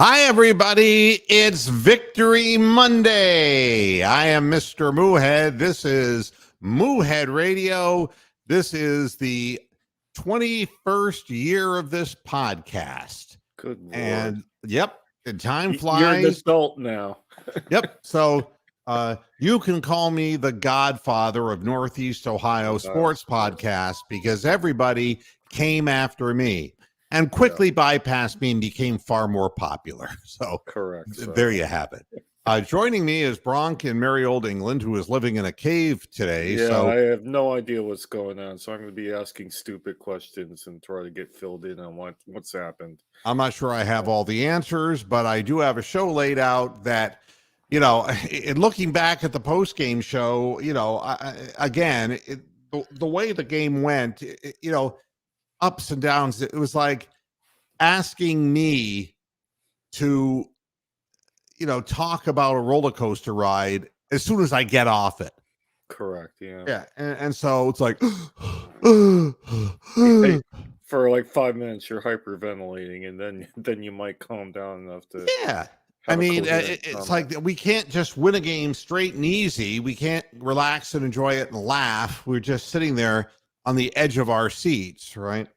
Hi, everybody. It's Victory Monday. I am Mr. Moohead. This is Moohead Radio. This is the 21st year of this podcast. Good Lord. And yep, the time You're an flies. adult now. Yep. So you can call me the godfather of Northeast Ohio sports podcast because everybody came after me and quickly bypassed me and became far more popular. So Correct. there you have it. Joining me is Bronk in merry old England, who is living in a cave today. Yeah, So I have no idea what's going on, so I'm going to be asking stupid questions and try to get filled in on what's happened. I'm not sure I have all the answers, but I do have a show laid out that, you know, in looking back at the post-game show, you know, the way the game went, you know, ups and downs, it was like asking me to, you know, talk about a roller coaster ride as soon as I get off it. Correct. Yeah. Yeah. And so it's like, for like 5 minutes, you're hyperventilating, and then you might calm down enough to. Yeah. I mean, it's like we can't just win a game straight and easy. We can't relax and enjoy it and laugh. We're just sitting there on the edge of our seats, right?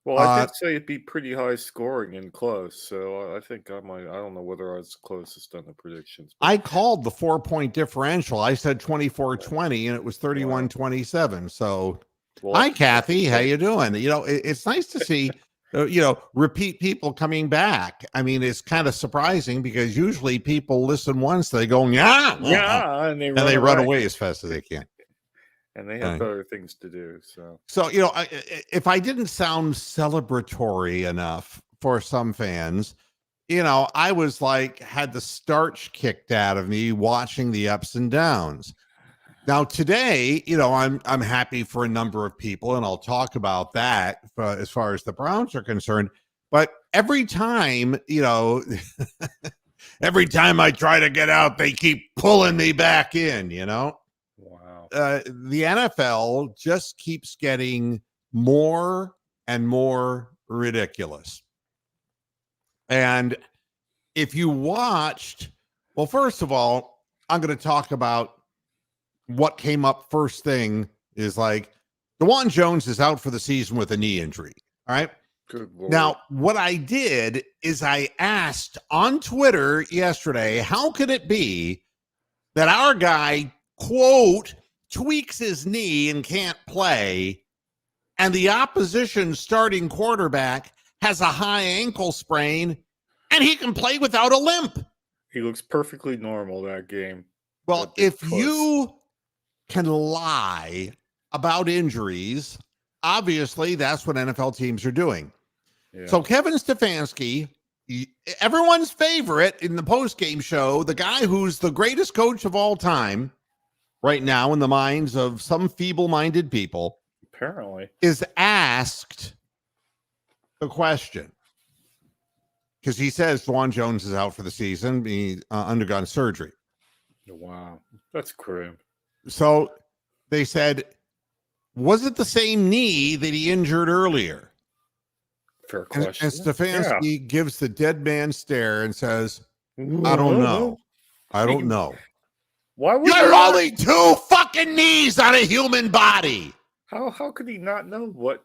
Well, I did say it'd be pretty high scoring and close, so I think I might. I don't know whether I was closest on the predictions. I called the 4-point differential. I said 24-20, and it was 31-27. So, hi, Kathy. How you doing? You know, it's nice to see, you know, repeat people coming back. I mean, it's kind of surprising because usually people listen once, they go, yeah, and they run away as fast as they can. And they have better things to do. So you know, if I didn't sound celebratory enough for some fans, you know, I was like, had the starch kicked out of me watching the ups and downs. Now today, you know, I'm happy for a number of people, and I'll talk about that as far as the Browns are concerned. But every time, you know, every time I try to get out, they keep pulling me back in, you know. The NFL just keeps getting more and more ridiculous. And if you watched, well, first of all, I'm going to talk about what came up first thing is like DeJuan Jones is out for the season with a knee injury. All right. Good Lord. Now, what I did is I asked on Twitter yesterday, how could it be that our guy, quote, tweaks his knee and can't play, and the opposition starting quarterback has a high ankle sprain and he can play without a limp? He looks perfectly normal that game. Well, if you can lie about injuries, obviously that's what NFL teams are doing. Yeah. So Kevin Stefanski, everyone's favorite in the post-game show, the guy who's the greatest coach of all time right now in the minds of some feeble-minded people, apparently, is asked the question. Because he says DeJuan Jones is out for the season. He undergone surgery. Wow. That's grim. So they said, was it the same knee that he injured earlier? Fair question. And Stefanski gives the dead man stare and says, I don't know. I don't know. Why would You're only 2 fucking knees on a human body. How could he not know what?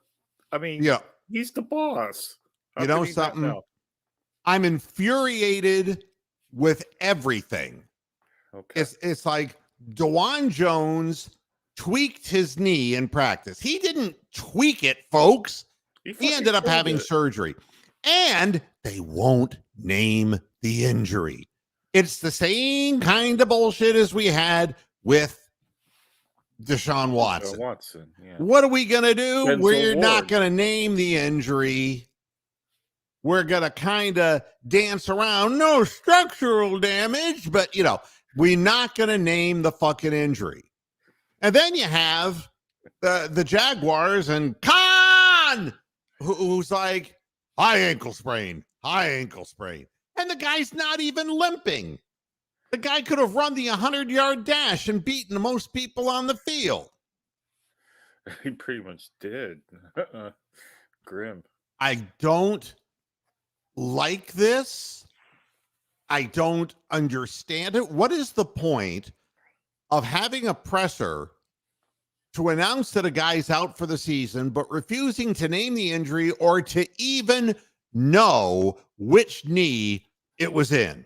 I mean, he's the boss. How you know something? I'm infuriated with everything. Okay. It's like DeJuan Jones tweaked his knee in practice. He didn't tweak it, folks. He ended up having surgery. And they won't name the injury. It's the same kind of bullshit as we had with Deshaun Watson. Yeah. What are we going to do? We're not going to name the injury. We're going to kind of dance around. No structural damage, but, you know, we're not going to name the fucking injury. And then you have the Jaguars and Khan, who's like, high ankle sprain. And the guy's not even limping. The guy could have run the 100-yard dash and beaten most people on the field. He pretty much did. Grim. I don't like this. I don't understand it. What is the point of having a presser to announce that a guy's out for the season, but refusing to name the injury or to even know which knee it was in?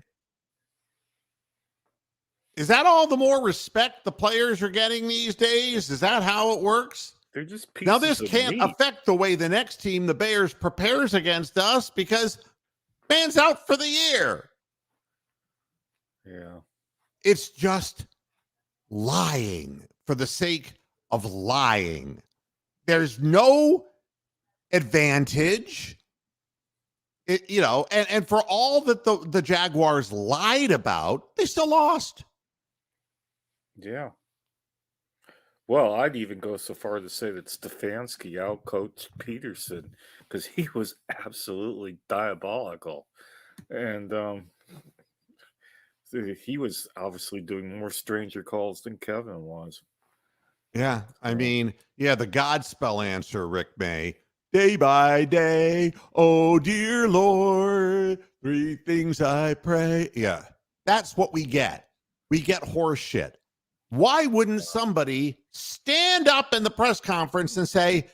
Is that all the more respect the players are getting these days? Is that how it works? They're just pieces now, this of can't meat. affect the way the next team, the Bears, prepares against us because man's out for the year. Yeah. It's just lying for the sake of lying. There's no advantage. And for all that the Jaguars lied about, they still lost. Yeah. Well, I'd even go so far to say that Stefanski outcoached Peterson because he was absolutely diabolical. And he was obviously doing more stranger calls than Kevin was. Yeah, I mean, the Godspell answer, Rick May. Day by day, oh dear Lord, 3 things I pray. Yeah, that's what we get. We get horse shit. Why wouldn't somebody stand up in the press conference and say,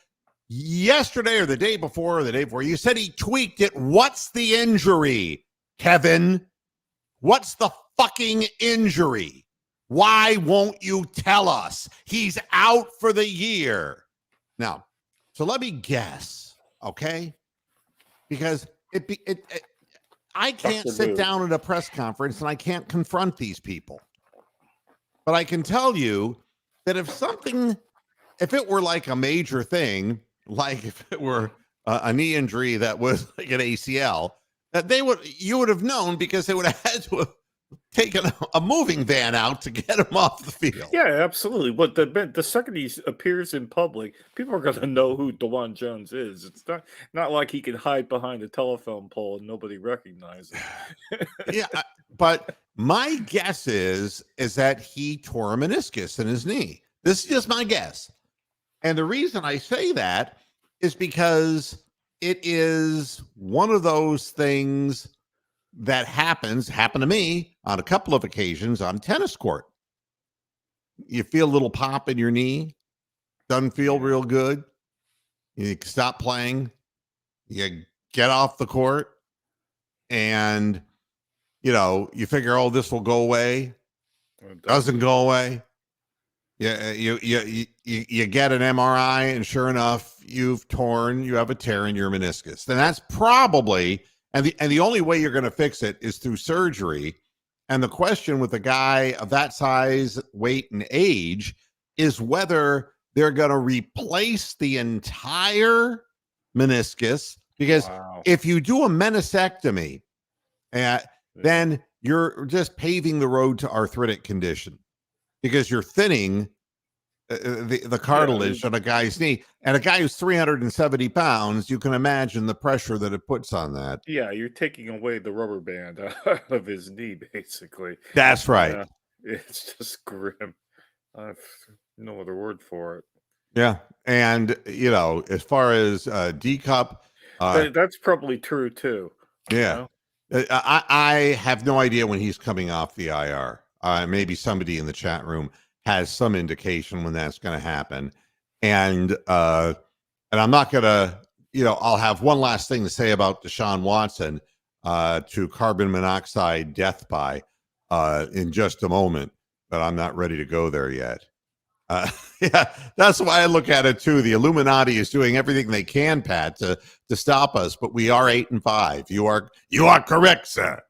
yesterday or the day before or the day before, you said he tweaked it. What's the injury, Kevin? What's the fucking injury? Why won't you tell us? He's out for the year. Now, so let me guess, okay? Because I can't sit down at a press conference and I can't confront these people. But I can tell you that if it were like a major thing, like if it were a knee injury that was like an ACL, that you would have known because they would have had to have taken a moving van out to get him off the field. Yeah, absolutely. But the second he appears in public, people are going to know who DeJuan Jones is. It's not like he can hide behind a telephone pole and nobody recognizes him. Yeah, but my guess is that he tore a meniscus in his knee. This is just my guess. And the reason I say that is because it is one of those things that happened to me on a couple of occasions on a tennis court. You feel a little pop in your knee, doesn't feel real good. You stop playing, you get off the court, and you figure, oh, this will go away. Doesn't go away. Yeah, you get an MRI, and sure enough, you have a tear in your meniscus. And that's probably, and the only way you're going to fix it is through surgery. And the question with a guy of that size, weight, and age is whether they're going to replace the entire meniscus. Because if you do a meniscectomy, then you're just paving the road to arthritic condition because you're thinning the cartilage on a guy's knee. And a guy who's 370 pounds, you can imagine the pressure that it puts on that. Yeah, you're taking away the rubber band out of his knee, basically. That's right. It's just grim. I have no other word for it. Yeah. And, as far as D-Cup. That's probably true, too. Yeah. I have no idea when he's coming off the IR. Maybe somebody in the chat room has some indication when that's going to happen. And I'm not going to, I'll have one last thing to say about Deshaun Watson to carbon monoxide death by in just a moment, but I'm not ready to go there yet. Yeah, that's why I look at it too. The Illuminati is doing everything they can, Pat, to stop us, but we are 8-5. You are correct, sir.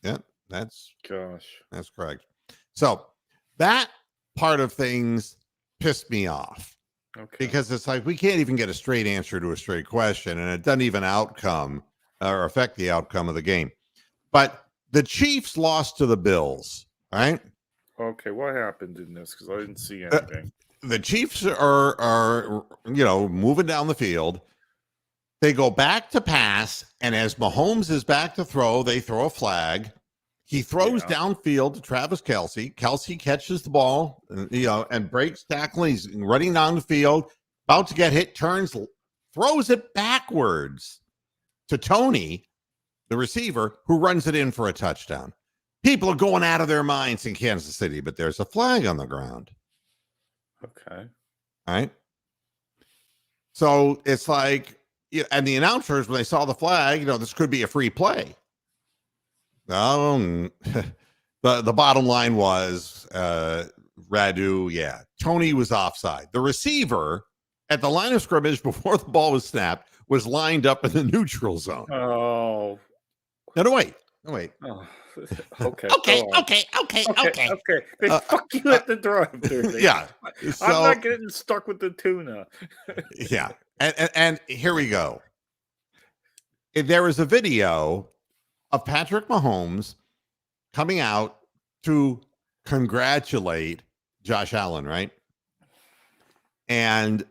Yeah, that's correct. So that part of things pissed me off because it's like we can't even get a straight answer to a straight question, and it doesn't even affect the outcome of the game. But the Chiefs lost to the Bills, right? Okay, what happened in this? Because I didn't see anything. The Chiefs are moving down the field. They go back to pass, and as Mahomes is back to throw, they throw a flag. He throws downfield to Travis Kelce. Kelce catches the ball, and breaks tackling. He's running down the field, about to get hit, turns, throws it backwards to Tony, the receiver, who runs it in for a touchdown. People are going out of their minds in Kansas City, but there's a flag on the ground. Okay. All right. So it's like, and the announcers, when they saw the flag, this could be a free play. The bottom line was, Radu, Tony was offside. The receiver at the line of scrimmage before the ball was snapped was lined up in the neutral zone. Oh. No, wait. Oh. Okay. Okay. They fuck you at the drive-thru. Yeah. So, I'm not getting stuck with the tuna. Yeah. And here we go. There was a video of Patrick Mahomes coming out to congratulate Josh Allen, right? And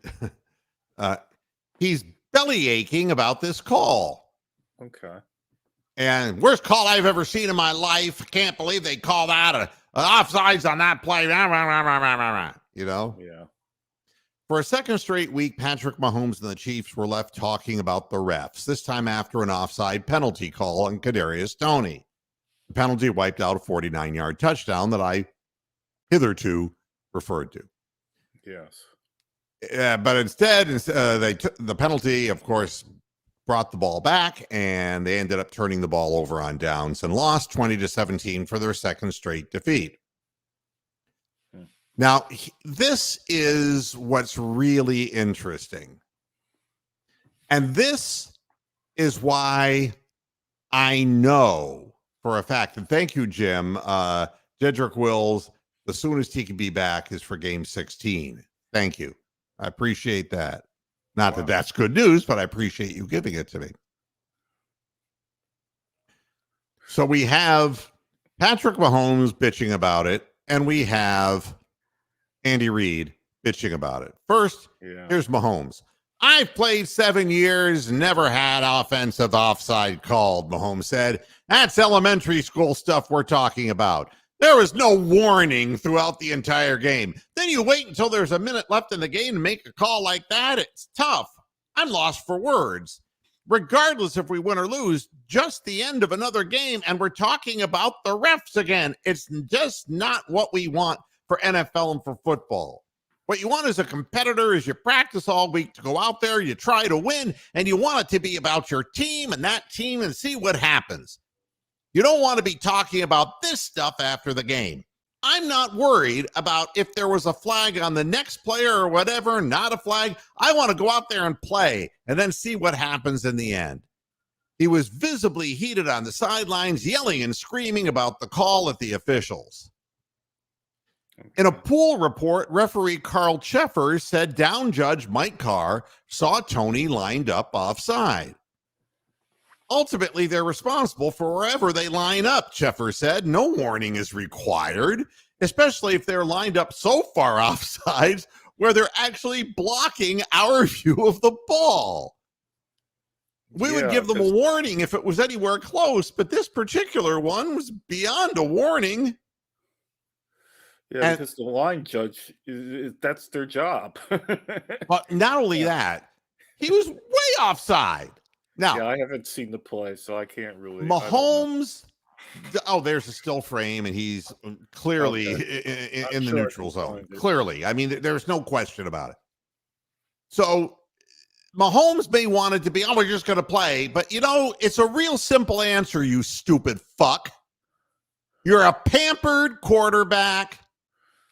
he's belly aching about this call. Okay. And worst call I've ever seen in my life. Can't believe they called out a offsides on that play. Yeah. For a second straight week, Patrick Mahomes and the Chiefs were left talking about the refs, this time after an offside penalty call on Kadarius Toney. The penalty wiped out a 49-yard touchdown that I hitherto referred to. Yes. But instead, the penalty, of course, brought the ball back, and they ended up turning the ball over on downs and lost 20-17 for their second straight defeat. Now, this is what's really interesting. And this is why I know for a fact, and thank you, Jim, Jedrick Wills, the soonest he can be back is for game 16. Thank you. I appreciate that. Not that that's good news, but I appreciate you giving it to me. So we have Patrick Mahomes bitching about it, and we have Andy Reid bitching about it. First, Here's Mahomes. I've played 7 years, never had offensive offside called, Mahomes said. That's elementary school stuff we're talking about. There was no warning throughout the entire game. Then you wait until there's a minute left in the game to make a call like that. It's tough. I'm lost for words. Regardless if we win or lose, just the end of another game, and we're talking about the refs again. It's just not what we want for NFL and for football. What you want as a competitor is you practice all week to go out there, you try to win, and you want it to be about your team and that team and see what happens. You don't want to be talking about this stuff after the game. I'm not worried about if there was a flag on the next player or whatever, not a flag. I want to go out there and play and then see what happens in the end. He was visibly heated on the sidelines, yelling and screaming about the call at the officials. In a pool report, referee Carl Sheffer said down judge Mike Carr saw Toney lined up offside. Ultimately, they're responsible for wherever they line up, Sheffer said. No warning is required, especially if they're lined up so far offsides where they're actually blocking our view of the ball. We would give them a warning if it was anywhere close, but this particular one was beyond a warning. Yeah, because the line judge, that's their job. But not only that, he was way offside. Now, I haven't seen the play, so I can't really. Mahomes, there's a still frame, and he's clearly in the neutral zone. Clearly. I mean, there's no question about it. So Mahomes may want it to be, we're just going to play. But, it's a real simple answer, you stupid fuck. You're a pampered quarterback.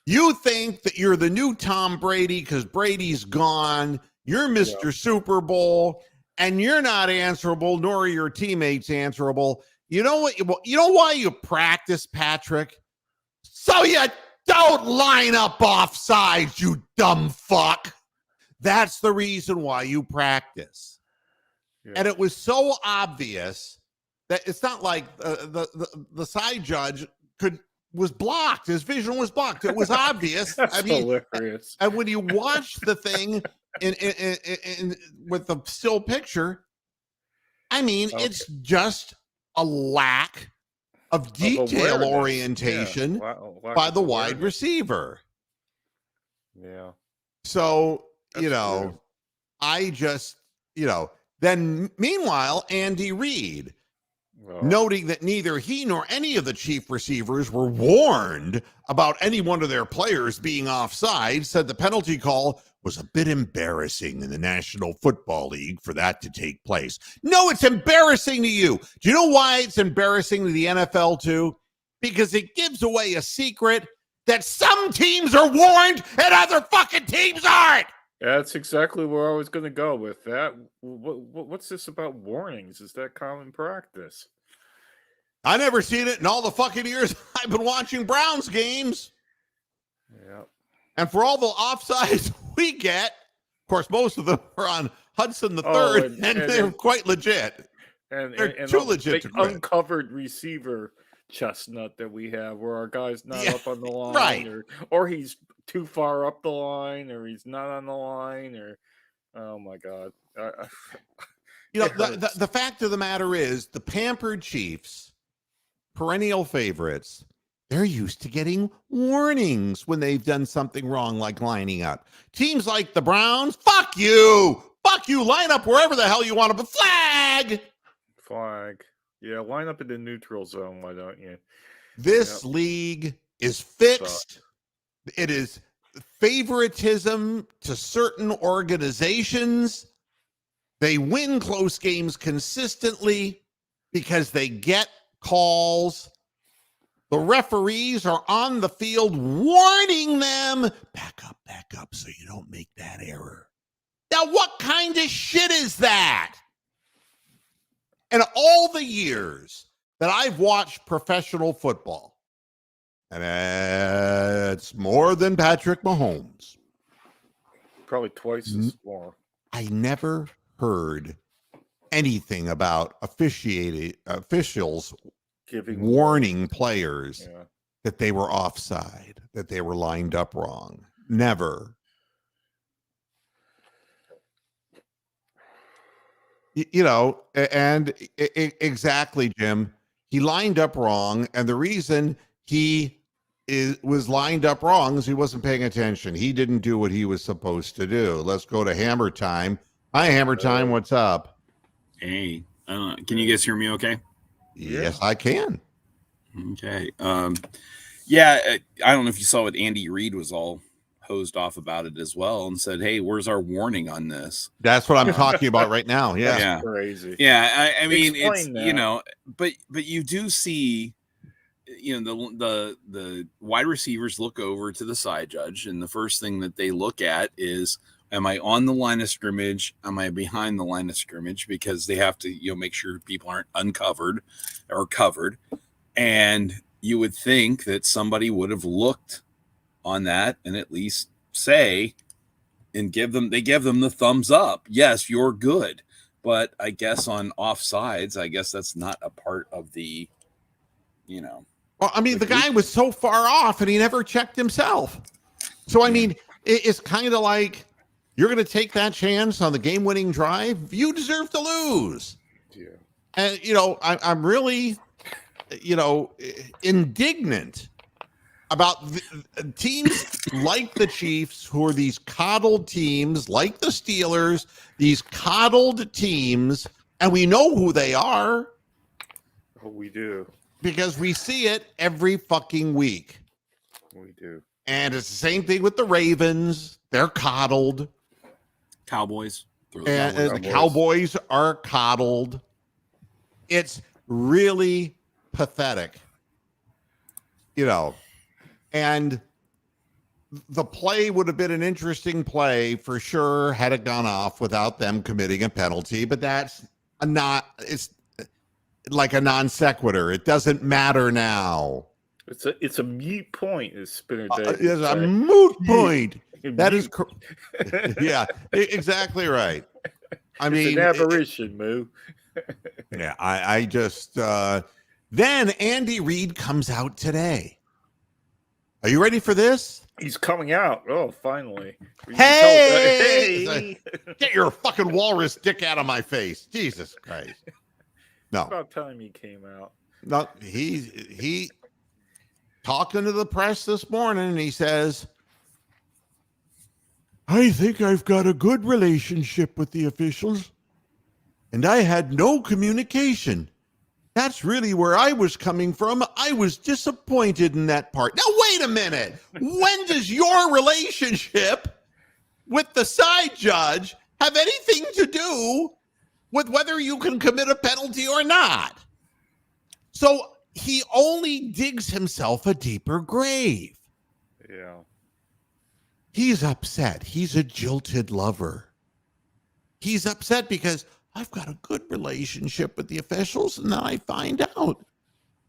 You think that you're the new Tom Brady because Brady's gone. You're Mr. Super Bowl. And you're not answerable, nor are your teammates answerable. You know what? You know why you practice, Patrick? So you don't line up offsides, you dumb fuck. That's the reason why you practice. Yeah. And it was so obvious that it's not like the side judge was blocked. His vision was blocked. It was obvious. Hilarious. And when you watch the thing in with the still picture, it's just a lack of detail orientation by the wide receiver. Yeah. So, I just, then meanwhile, Andy Reid, noting that neither he nor any of the Chief receivers were warned about any one of their players being offside, said the penalty call was a bit embarrassing in the National Football League for that to take place. No, it's embarrassing to you. Do you know why it's embarrassing to the NFL too? Because it gives away a secret that some teams are warned and other fucking teams aren't. That's exactly where I was going to go with that. What's this about warnings? Is that common practice? I never seen it in all the fucking years I've been watching Browns games. Yeah. And for all the offsides we get, of course, most of them are on Hudson the third, and they're quite legit. They're too legit to quit. Uncovered receiver chestnut that we have, where our guy's not up on the line, right, or he's too far up the line, or he's not on the line, or oh my god. The fact of the matter is, the pampered Chiefs, perennial favorites, they're used to getting warnings when they've done something wrong, like lining up. Teams like the Browns, fuck you, line up wherever the hell you want to, but flag. Yeah, line up in the neutral zone, why don't you? This league is fixed. It is favoritism to certain organizations. They win close games consistently because they get calls. The referees are on the field warning them, back up so you don't make that error. Now, what kind of shit is that? And all the years that I've watched professional football, and it's more than Patrick Mahomes. Probably twice as more. I never heard anything about officials giving warning players that they were offside, that they were lined up wrong. Never. Exactly, Jim. He lined up wrong, and the reason he was lined up wrong is he wasn't paying attention. He didn't do what he was supposed to do. Let's go to Hammer Time. Hi, Hammer Time. What's up? Hey, can you guys hear me okay? Yes, I can. Okay. Yeah, I don't know if you saw what Andy Reid was all hosed off about it as well, and said, "Hey, where's our warning on this?" That's what I'm talking about right now. Yeah, that's crazy. Yeah, I mean, it's that. But you do see, the wide receivers look over to the side judge, and the first thing that they look at is, am I on the line of scrimmage? Am I behind the line of scrimmage? Because they have to, make sure people aren't uncovered or covered. And you would think that somebody would have looked on that and at least say and give them the thumbs up. Yes, you're good. But I guess on offsides, I guess that's not a part of the, Well, I mean, the guy was so far off and he never checked himself. So, I mean, it's kind of like, you're going to take that chance on the game-winning drive. You deserve to lose. Yeah. And, I'm really, indignant about teams like the Chiefs, who are these coddled teams, like the Steelers, these coddled teams, and we know who they are. Oh, we do. Because we see it every fucking week. We do. And it's the same thing with the Ravens. They're coddled. Cowboys. And the Cowboys are coddled. It's really pathetic. And the play would have been an interesting play for sure had it gone off without them committing a penalty, but it's like a non sequitur. It doesn't matter now. It's a mute point, as Spinner Dave it's a moot point. That is yeah, exactly right. I mean, an aberration, Moo. Yeah, I just then Andy Reid comes out today. Are you ready for this? He's coming out. Oh, finally. Hey! Get your fucking walrus dick out of my face. Jesus Christ. No. It's about time he came out. No, he talking to the press this morning, and he says, I think I've got a good relationship with the officials, and I had no communication That's really where I was coming from. I was disappointed in that part. Now, wait a minute. When does your relationship with the side judge have anything to do with whether you can commit a penalty or not? So he only digs himself a deeper grave. Yeah. He's upset. He's a jilted lover. He's upset because I've got a good relationship with the officials, and then I find out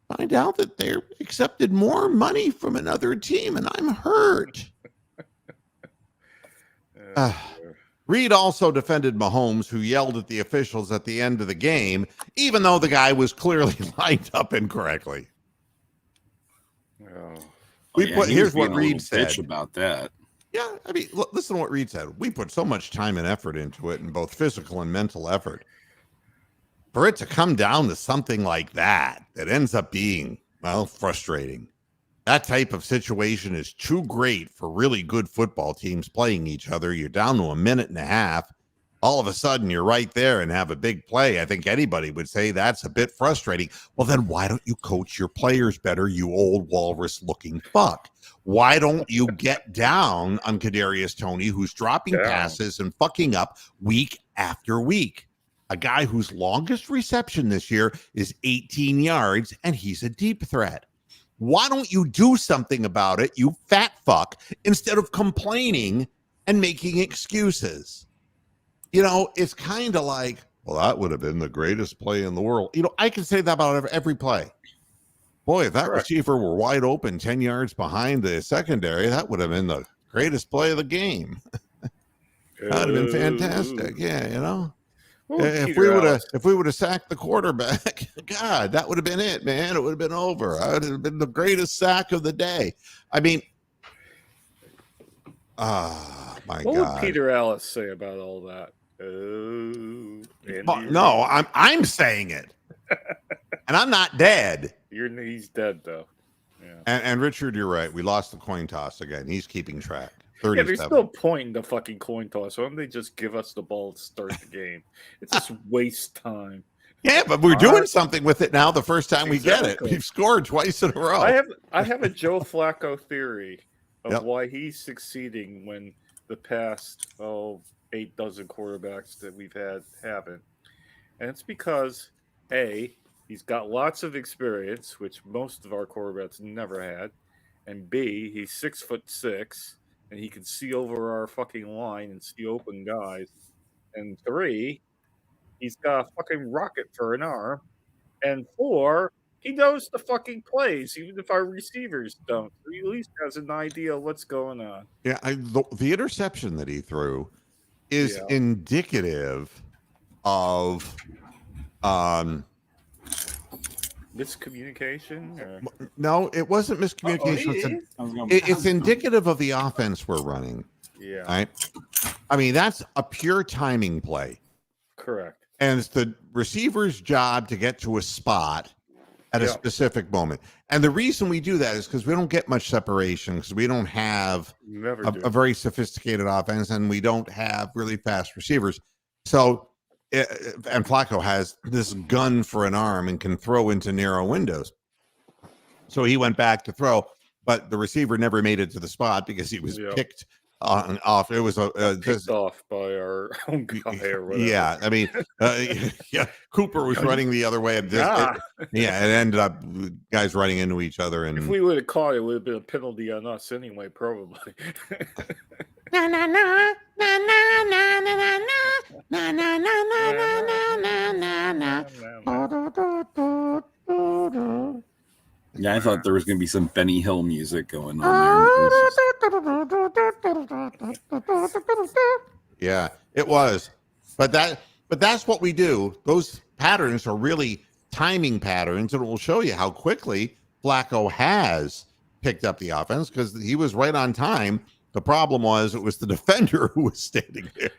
that they're accepted more money from another team, and I'm hurt. Reid also defended Mahomes, who yelled at the officials at the end of the game, even though the guy was clearly lined up incorrectly. Here's what Reid said about that. Yeah, I mean, listen to what Reid said. We put so much time and effort into it, in both physical and mental effort. For it to come down to something like that ends up being, well, frustrating. That type of situation is too great for really good football teams playing each other. You're down to a minute and a half. All of a sudden, you're right there and have a big play. I think anybody would say that's a bit frustrating. Well, then why don't you coach your players better, you old walrus-looking fuck? Why don't you get down on Kadarius Toney, who's dropping passes and fucking up week after week? A guy whose longest reception this year is 18 yards, and he's a deep threat. Why don't you do something about it, you fat fuck, instead of complaining and making excuses? You know, it's kind of like, well, that would have been the greatest play in the world. You know, I can say that about every play. Boy, if that receiver were wide open 10 yards behind the secondary, that would have been the greatest play of the game. That would have been fantastic. Yeah, you know. Well, if we would have sacked the quarterback, God, that would have been it, man. It would have been over. It would have been the greatest sack of the day. I mean, my God. What would Peter Ellis say about all that? No, I'm saying it, and I'm not dead. He's dead though. Yeah. And Richard, you're right. We lost the coin toss again. He's keeping track. Yeah, there's no point in the fucking coin toss. Why don't they just give us the ball to start the game? It's just waste time. Yeah, but we're doing something with it now. The first time we get it, we've scored twice in a row. I have a Joe Flacco theory of why he's succeeding when the past 8 dozen quarterbacks that we've had haven't, and it's because he's got lots of experience, which most of our quarterbacks never had, and B, he's 6'6". And he can see over our fucking line and see open guys. And 3, he's got a fucking rocket for an arm. And 4, he knows the fucking plays, even if our receivers don't. He at least has an idea of what's going on. Yeah, the interception that he threw is indicative of miscommunication? Or? No, it wasn't miscommunication. It's indicative of the offense we're running. Yeah. Right? I mean, that's a pure timing play. Correct. And it's the receiver's job to get to a spot at a specific moment. And the reason we do that is because we don't get much separation, because we don't have a very sophisticated offense, and we don't have really fast receivers. So and Flacco has this gun for an arm and can throw into narrow windows. So he went back to throw, but the receiver never made it to the spot because he was picked off. It was picked off by our own guy or whatever. Yeah, I mean, Cooper was running the other way. And it ended up guys running into each other. And if we would have caught it, would have been a penalty on us anyway, probably. Na na na na na na na na na na na na na. Yeah, I thought there was going to be some Benny Hill music going on there. Yeah, it was. But that's what we do. Those patterns are really timing patterns, and it will show you how quickly Flacco has picked up the offense because he was right on time. The problem was it was the defender who was standing there.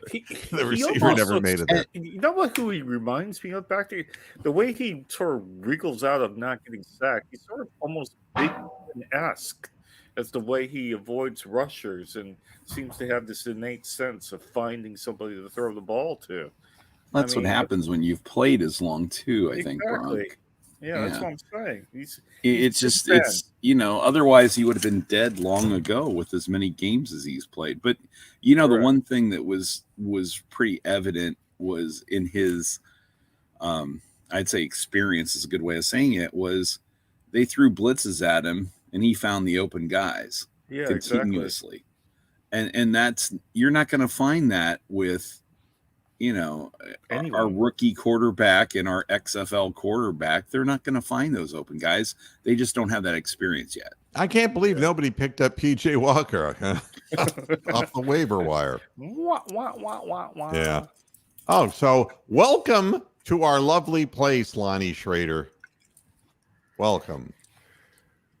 The receiver never made it there. You know who he reminds me of? Back to the way he sort of wriggles out of not getting sacked. He's sort of almost Big-esque as the way he avoids rushers and seems to have this innate sense of finding somebody to throw the ball to. That's what happens when you've played as long too, I think, exactly. Bronk. Yeah, that's what I'm saying. It's just, it's, otherwise he would have been dead long ago with as many games as he's played. But, the one thing that was pretty evident was in his, I'd say experience is a good way of saying it, was they threw blitzes at him and he found the open guys continuously. Exactly. And that's, you're not going to find that with, our rookie quarterback and our XFL quarterback. They're not going to find those open guys. They just don't have that experience yet. I can't believe nobody picked up PJ Walker off the waiver wire. Yeah. Oh, so welcome to our lovely place, Lonnie Schrader. Welcome.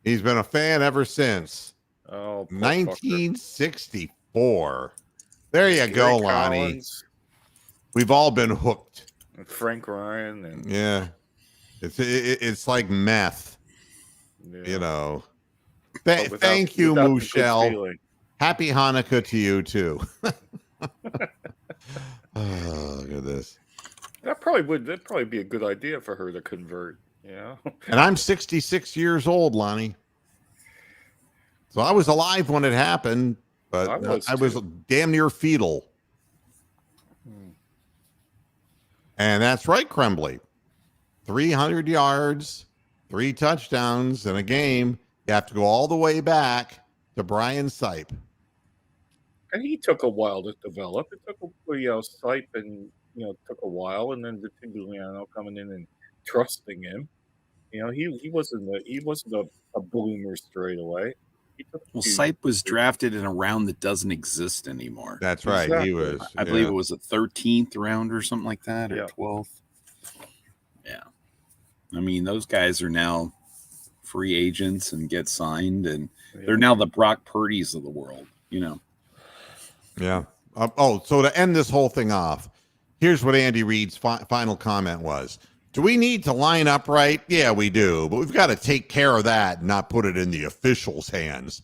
He's been a fan ever since 1964. There you go, Lonnie. Collins. We've all been hooked. And Frank Ryan. And it's like meth. Yeah. Thank you, Michelle. Happy Hanukkah to you too. Oh, look at this. That'd probably be a good idea for her to convert. Yeah. And I'm 66 years old, Lonnie. So I was alive when it happened, but I was damn near fetal. And that's right, Crembley. 300 yards, 3 touchdowns in a game. You have to go all the way back to Brian Sipe. And he took a while to develop. It took Sipe and took a while, and then Vitigliano coming in and trusting him. He wasn't a bloomer straight away. Sipe was drafted in a round that doesn't exist anymore. That's right. Exactly. He was. I believe it was a 13th round or something like that, or 12th. Yeah. I mean, those guys are now free agents and get signed, and they're now the Brock Purdy's of the world, Yeah. So to end this whole thing off, here's what Andy Reid's final comment was. Do we need to line up right? Yeah, we do. But we've got to take care of that and not put it in the officials' hands.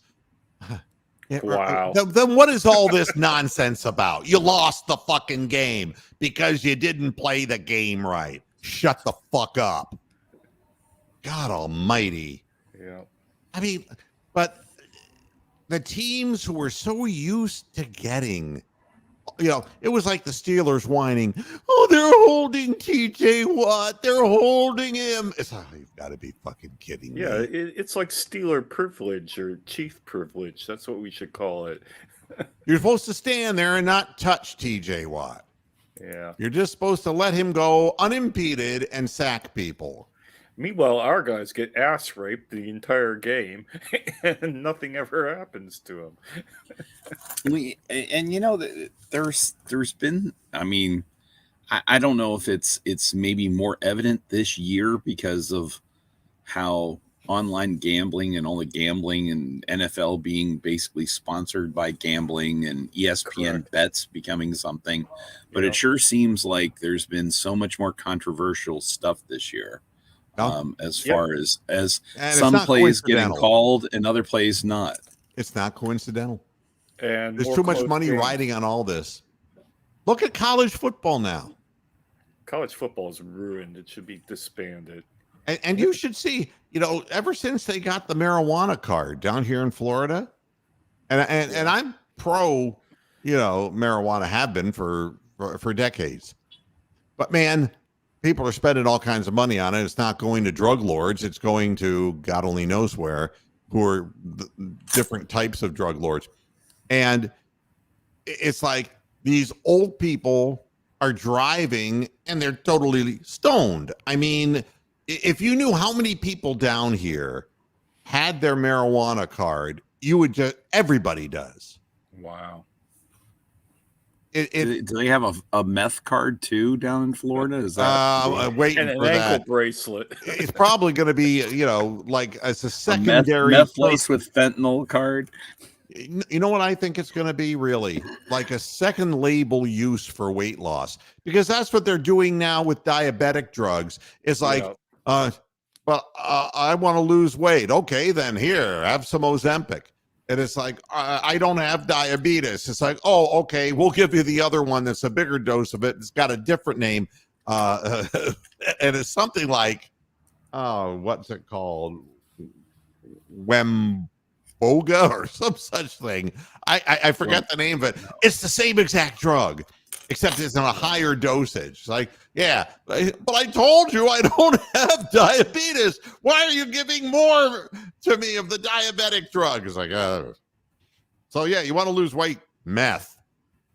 Wow. Then what is all this nonsense about? You lost the fucking game because you didn't play the game right. Shut the fuck up. God almighty. Yeah. I mean, but the teams who were so used to getting, it was like the Steelers whining, oh, they're holding TJ Watt. They're holding him. It's like, you've got to be fucking kidding me. Yeah, it's like Steeler privilege or chief privilege. That's what we should call it. You're supposed to stand there and not touch TJ Watt. Yeah. You're just supposed to let him go unimpeded and sack people. Meanwhile, our guys get ass raped the entire game, and nothing ever happens to them. There's been. I mean, I don't know if it's maybe more evident this year because of how online gambling and all the gambling and NFL being basically sponsored by gambling and ESPN bets becoming something. But it sure seems like there's been so much more controversial stuff this year. As far as some plays getting called and other plays not. It's not coincidental. And there's too much money riding on all this. Look at college football now. College football is ruined. It should be disbanded. And you should see, ever since they got the marijuana card down here in Florida, and I'm pro, marijuana, have been for decades. But man, people are spending all kinds of money on it. It's not going to drug lords. It's going to God only knows where, who are different types of drug lords. And it's like these old people are driving and they're totally stoned. I mean, if you knew how many people down here had their marijuana card, you would everybody does. Wow. Do they have a meth card too down in Florida? Is that waiting and for an that ankle bracelet? It's probably going to be, like as a secondary meth lace with fentanyl card. You know what I think it's going to be, really? Like a second label use for weight loss, because that's what they're doing now with diabetic drugs. It's like, I want to lose weight. Okay, then here, have some Ozempic. And it's like, I don't have diabetes. It's like, oh, okay, we'll give you the other one that's a bigger dose of it. It's got a different name. And it's something like, what's it called? Wemboga or some such thing. I forget the name of it. It's the same exact drug, except it's in a higher dosage. It's like, yeah, but I told you I don't have diabetes. Why are you giving more to me of the diabetic drug? It's like, so yeah, you want to lose weight? Meth.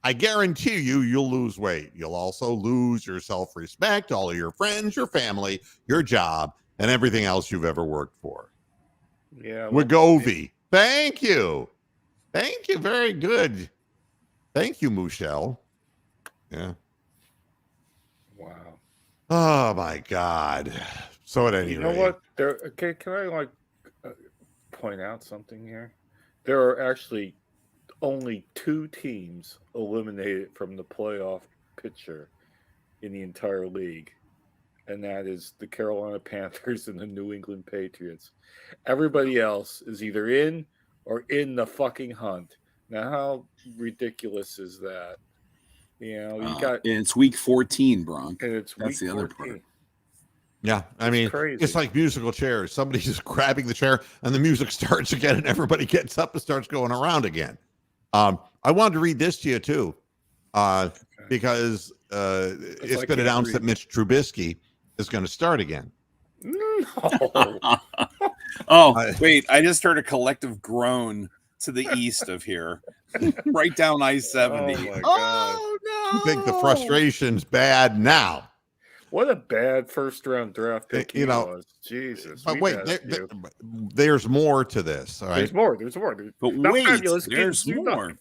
I guarantee you'll lose weight. You'll also lose your self-respect, all of your friends, your family, your job, and everything else you've ever worked for. Yeah. Wegovy. Thank you. Thank you. Very good. Thank you, Michelle. Yeah. Wow. Oh my God. So at any You know rate, what? Can I point out something here? There are actually only 2 teams eliminated from the playoff picture in the entire league, and that is the Carolina Panthers and the New England Patriots. Everybody else is either in or in the fucking hunt. Now, how ridiculous is that? You know, you got, and it's week 14, Bronk. and it's That's week the other 14. part. yeah, I It's mean, crazy. it's like musical chairs. Somebody's just grabbing the chair and the music starts again and everybody gets up and starts going around again. I wanted to read this to you too, because it's I been can't announced that read. Mitch Trubisky is going to start again. No. Wait, I just heard a collective groan to the east of here, right down I-70. Oh my God. Oh, no. I think the frustration's bad now. What a bad first round draft pick You he know, was. Jesus. But we've wait, had a few. there's more to this. All right. There's more. But Not wait, fabulous there's kids, more.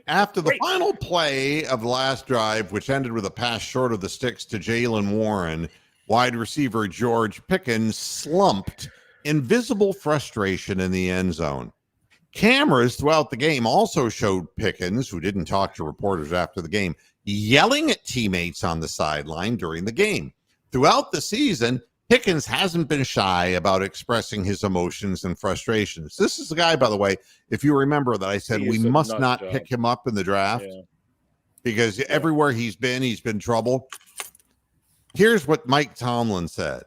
After the Wait. final play of the last drive, which ended with a pass short of the sticks to Jalen Warren, wide receiver George Pickens slumped in visible frustration in the end zone. Cameras throughout the game also showed Pickens, who didn't talk to reporters after the game, yelling at teammates on the sideline during the game. Throughout the season, Pickens hasn't been shy about expressing his emotions and frustrations. This is the guy, by the way, if you remember that I said He we is a must nut not job. pick him up in the draft Yeah. because everywhere he's been trouble. Here's what Mike Tomlin said.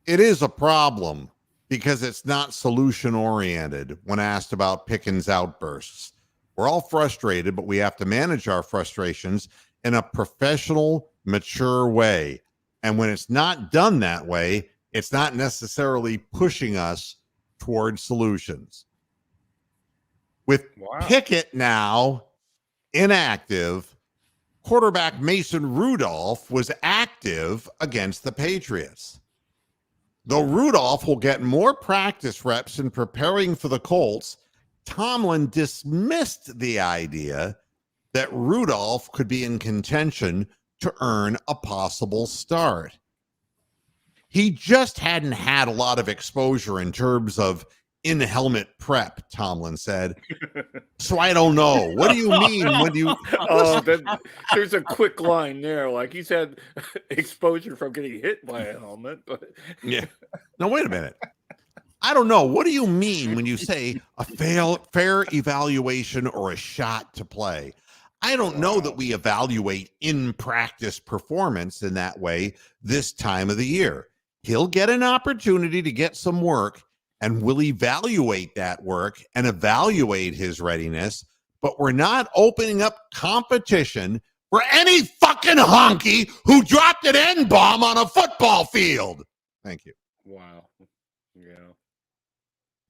It is a problem because it's not solution-oriented when asked about Pickens' outbursts. We're all frustrated, but we have to manage our frustrations in a professional, mature way. And when it's not done that way, it's not necessarily pushing us towards solutions. With Pickett now inactive, quarterback Mason Rudolph was active against the Patriots. Though Rudolph will get more practice reps in preparing for the Colts, Tomlin dismissed the idea that Rudolph could be in contention to earn a possible start. He just hadn't had a lot of exposure in terms of in-helmet prep, Tomlin said. So I don't know. What do you mean when you... There's a quick line there. Like he's had exposure from getting hit by a helmet. But yeah. No, wait a minute. I don't know. What do you mean when you say a fair evaluation or a shot to play? I don't know that we evaluate in-practice performance in that way this time of the year. He'll get an opportunity to get some work, and we'll evaluate that work and evaluate his readiness, but we're not opening up competition for any fucking honky who dropped an N-bomb on a football field. Thank you. Wow. Yeah.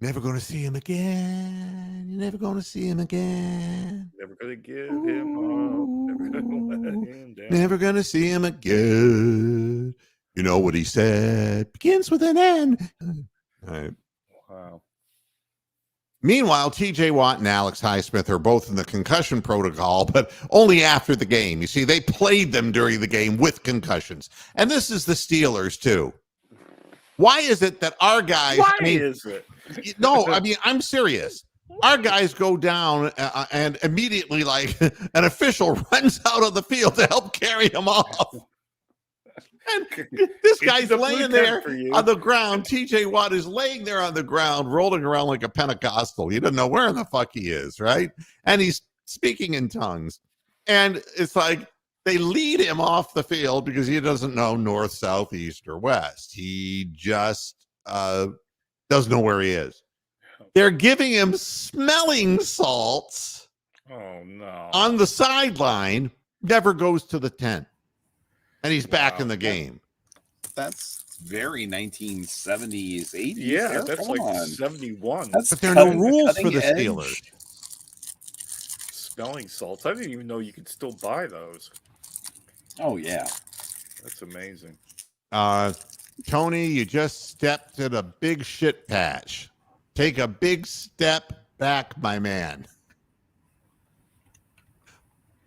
Never going to see him again. You're never going to see him again. Never going to give him up. Never going to let him down. Never going to see him again. You know what he said? Begins with an N. All right. Wow. Meanwhile, TJ Watt and Alex Highsmith are both in the concussion protocol, but only after the game. You see, they played them during the game with concussions. And this is the Steelers, too. Why is it that our guys... Why is it? No, I mean, I'm serious. Our guys go down and immediately, like, an official runs out of the field to help carry him off. And this guy's laying there on the ground. TJ Watt is laying there on the ground, rolling around like a Pentecostal. You don't know where the fuck he is, right? And he's speaking in tongues. And it's like, They lead him off the field because he doesn't know north, south, east, or west. He just doesn't know where he is. They're giving him smelling salts Oh no! on the sideline, never goes to the tent. And he's back in the game. That's very 1970s, 80s. Yeah, there. that's Come like on. 71. But there are no rules for cutting the edge. Steelers. Smelling salts. I didn't even know you could still buy those. Oh, yeah. That's amazing. Tony, you just stepped in a big shit patch. Take a big step back, my man.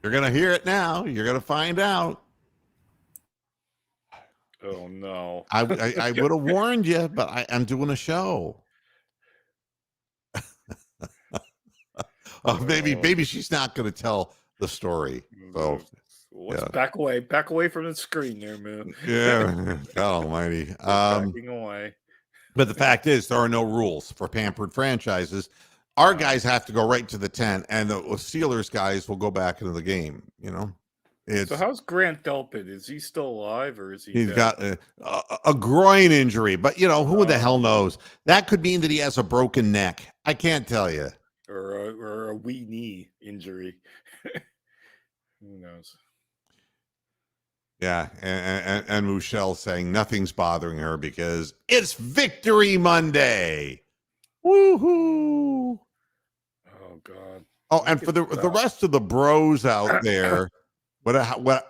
You're going to hear it now. You're going to find out. Oh no! I would have warned you, but I'm doing a show. Maybe she's not going to tell the story. So let's back away from the screen there, man. Yeah, God Almighty. Backing away. But the fact is, there are no rules for pampered franchises. Our guys have to go right to the tent, and the Steelers guys will go back into the game. You know. So how's Grant Delpit? Is he still alive, or is he? He's dead? got a groin injury, but who the hell knows? That could mean that he has a broken neck. I can't tell you. Or a wee knee injury. Who knows? Yeah, and Michelle saying nothing's bothering her because it's Victory Monday. Woohoo! Oh God! Oh, and for the rest of the bros out there, what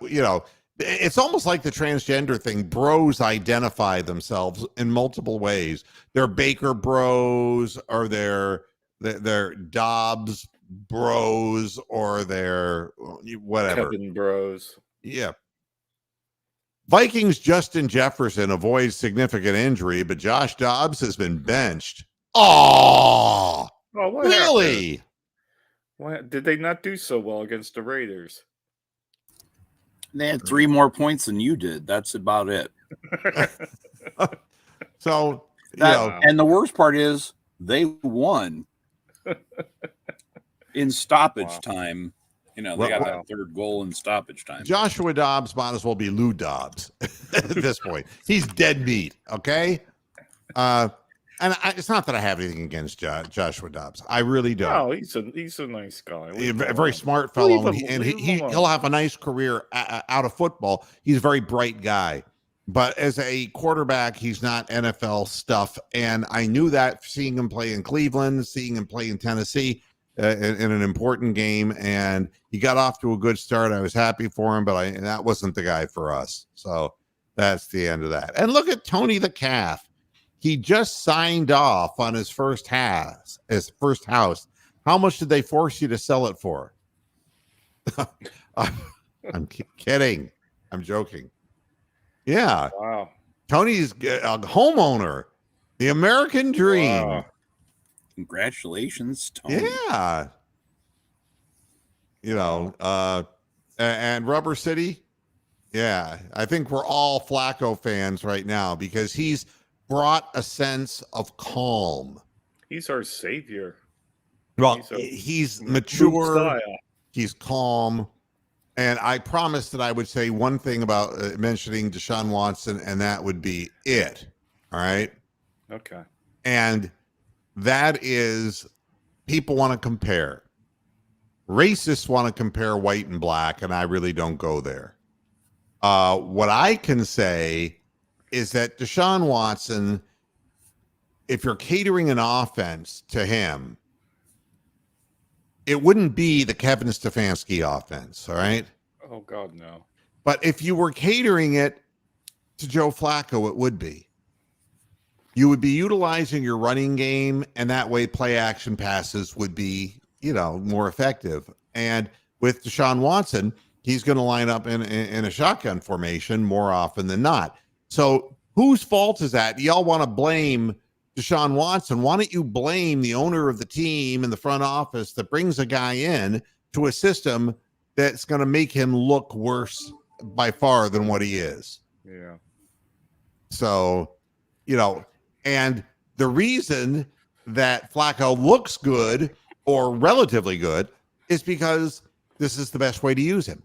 it's almost like the transgender thing. Bros identify themselves in multiple ways. They're Baker Bros, or they're Dobbs Bros, or they're whatever. Kevin Bros. Yeah. Vikings Justin Jefferson avoids significant injury, but Josh Dobbs has been benched. Oh, what really? Happened? Why did they not do so well against the Raiders? They had 3 more points than you did. That's about it. So, and the worst part is they won in stoppage time. They got that third goal in stoppage time. Joshua Dobbs might as well be Lou Dobbs at this point. He's dead meat, okay? It's not that I have anything against Joshua Dobbs. I really don't. No, he's a nice guy. He's a very smart fellow, and he'll have a nice career out of football. He's a very bright guy. But as a quarterback, he's not NFL stuff. And I knew that seeing him play in Cleveland, seeing him play in Tennessee in an important game. And he got off to a good start. I was happy for him, but that wasn't the guy for us. So that's the end of that. And look at Tony the Calf. He just signed off on his first house. How much did they force you to sell it for? I'm kidding. I'm joking. Yeah. Wow. Tony's a homeowner. The American dream. Wow. Congratulations, Tony. Yeah. And Rubber City. Yeah. I think we're all Flacco fans right now because he's brought a sense of calm. He's our savior. Well, he's mature. He's calm. And I promised that I would say one thing about mentioning Deshaun Watson, and that would be it. All right. Okay. And that is, people want to compare. Racists want to compare white and black, and I really don't go there. What I can say is that Deshaun Watson, if you're catering an offense to him, it wouldn't be the Kevin Stefanski offense, all right? Oh, God, no. But if you were catering it to Joe Flacco, it would be. You would be utilizing your running game, and that way play action passes would be, more effective. And with Deshaun Watson, he's going to line up in a shotgun formation more often than not. So whose fault is that? Y'all want to blame Deshaun Watson. Why don't you blame the owner of the team in the front office that brings a guy in to a system that's going to make him look worse by far than what he is? Yeah. So, and the reason that Flacco looks good or relatively good is because this is the best way to use him.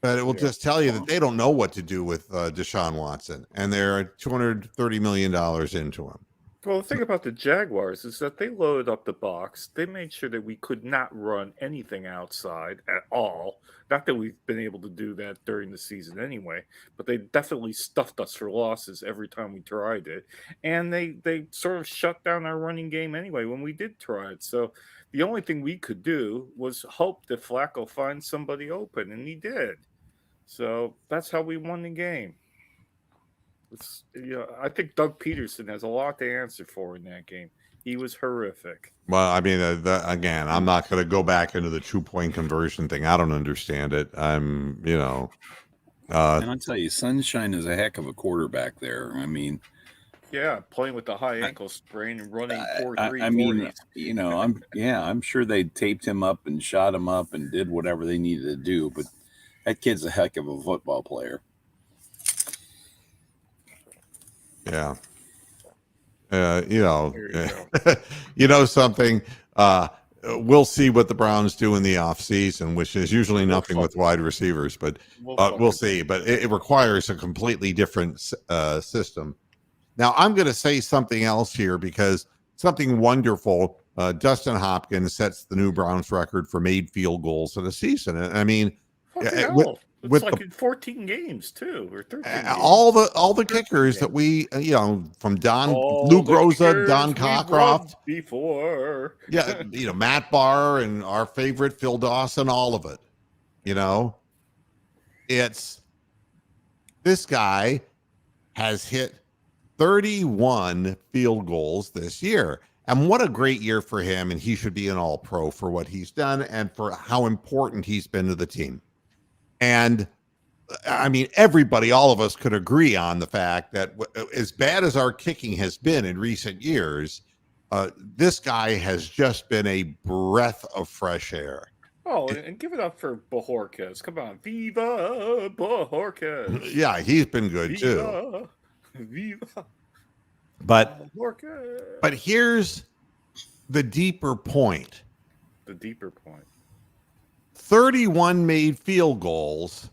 But it will Yeah. just tell you that they don't know what to do with Deshaun Watson, and they're $230 million into him. Well, the thing about the Jaguars is that they loaded up the box. They made sure that we could not run anything outside at all. Not that we've been able to do that during the season anyway, but they definitely stuffed us for losses every time we tried it. And they sort of shut down our running game anyway when we did try it. So the only thing we could do was hope that Flacco finds somebody open, and he did. So that's how we won the game. I think Doug Peterson has a lot to answer for in that game. He was horrific. Well, I mean, again, I'm not going to go back into the 2-point conversion thing. I don't understand it. I'm, and I'll tell you, Sunshine is a heck of a quarterback there. I mean, yeah, playing with the high ankle sprain and running 4.3. I mean, I'm sure they taped him up and shot him up and did whatever they needed to do, but that kid's a heck of a football player. Yeah. Something. We'll see what the Browns do in the offseason, which is usually nothing with wide receivers, but we'll see. But it requires a completely different system. Now, I'm going to say something else here because something wonderful. Dustin Hopkins sets the new Browns record for made field goals in a season. And I mean, it's like in 14 games too, or 13 games. all the kickers that we from Luke Rosa, Don Cockcroft before, Matt Barr and our favorite Phil Dawson, all of it. It's this guy has hit 31 field goals this year. And what a great year for him. And he should be an all-pro for what he's done and for how important he's been to the team. And I mean, everybody, all of us could agree on the fact that as bad as our kicking has been in recent years, this guy has just been a breath of fresh air. Oh, and give it up for Bajorquez. Come on. Viva Bajorquez. Yeah, he's been good too. Viva. But here's the deeper point. 31 made field goals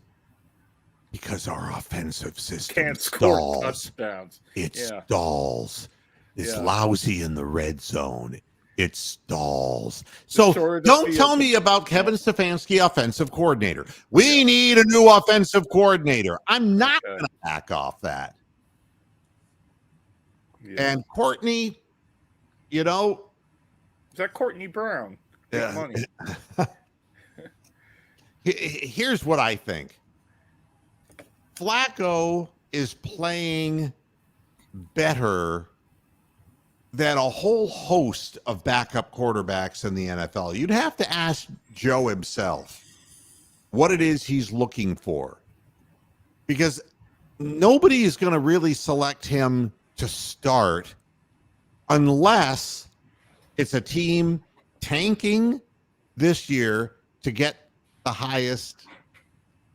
because our offensive system can't stalls. Score touchdowns. It stalls. It's lousy in the red zone. It stalls. So don't tell me about Kevin Stefanski, offensive coordinator. We need a new offensive coordinator. I'm not going to back off that. Yeah. And Courtney, is that Courtney Brown? Money. Here's what I think. Flacco is playing better than a whole host of backup quarterbacks in the NFL. You'd have to ask Joe himself what it is he's looking for, because nobody is going to really select him to start unless it's a team tanking this year to get the highest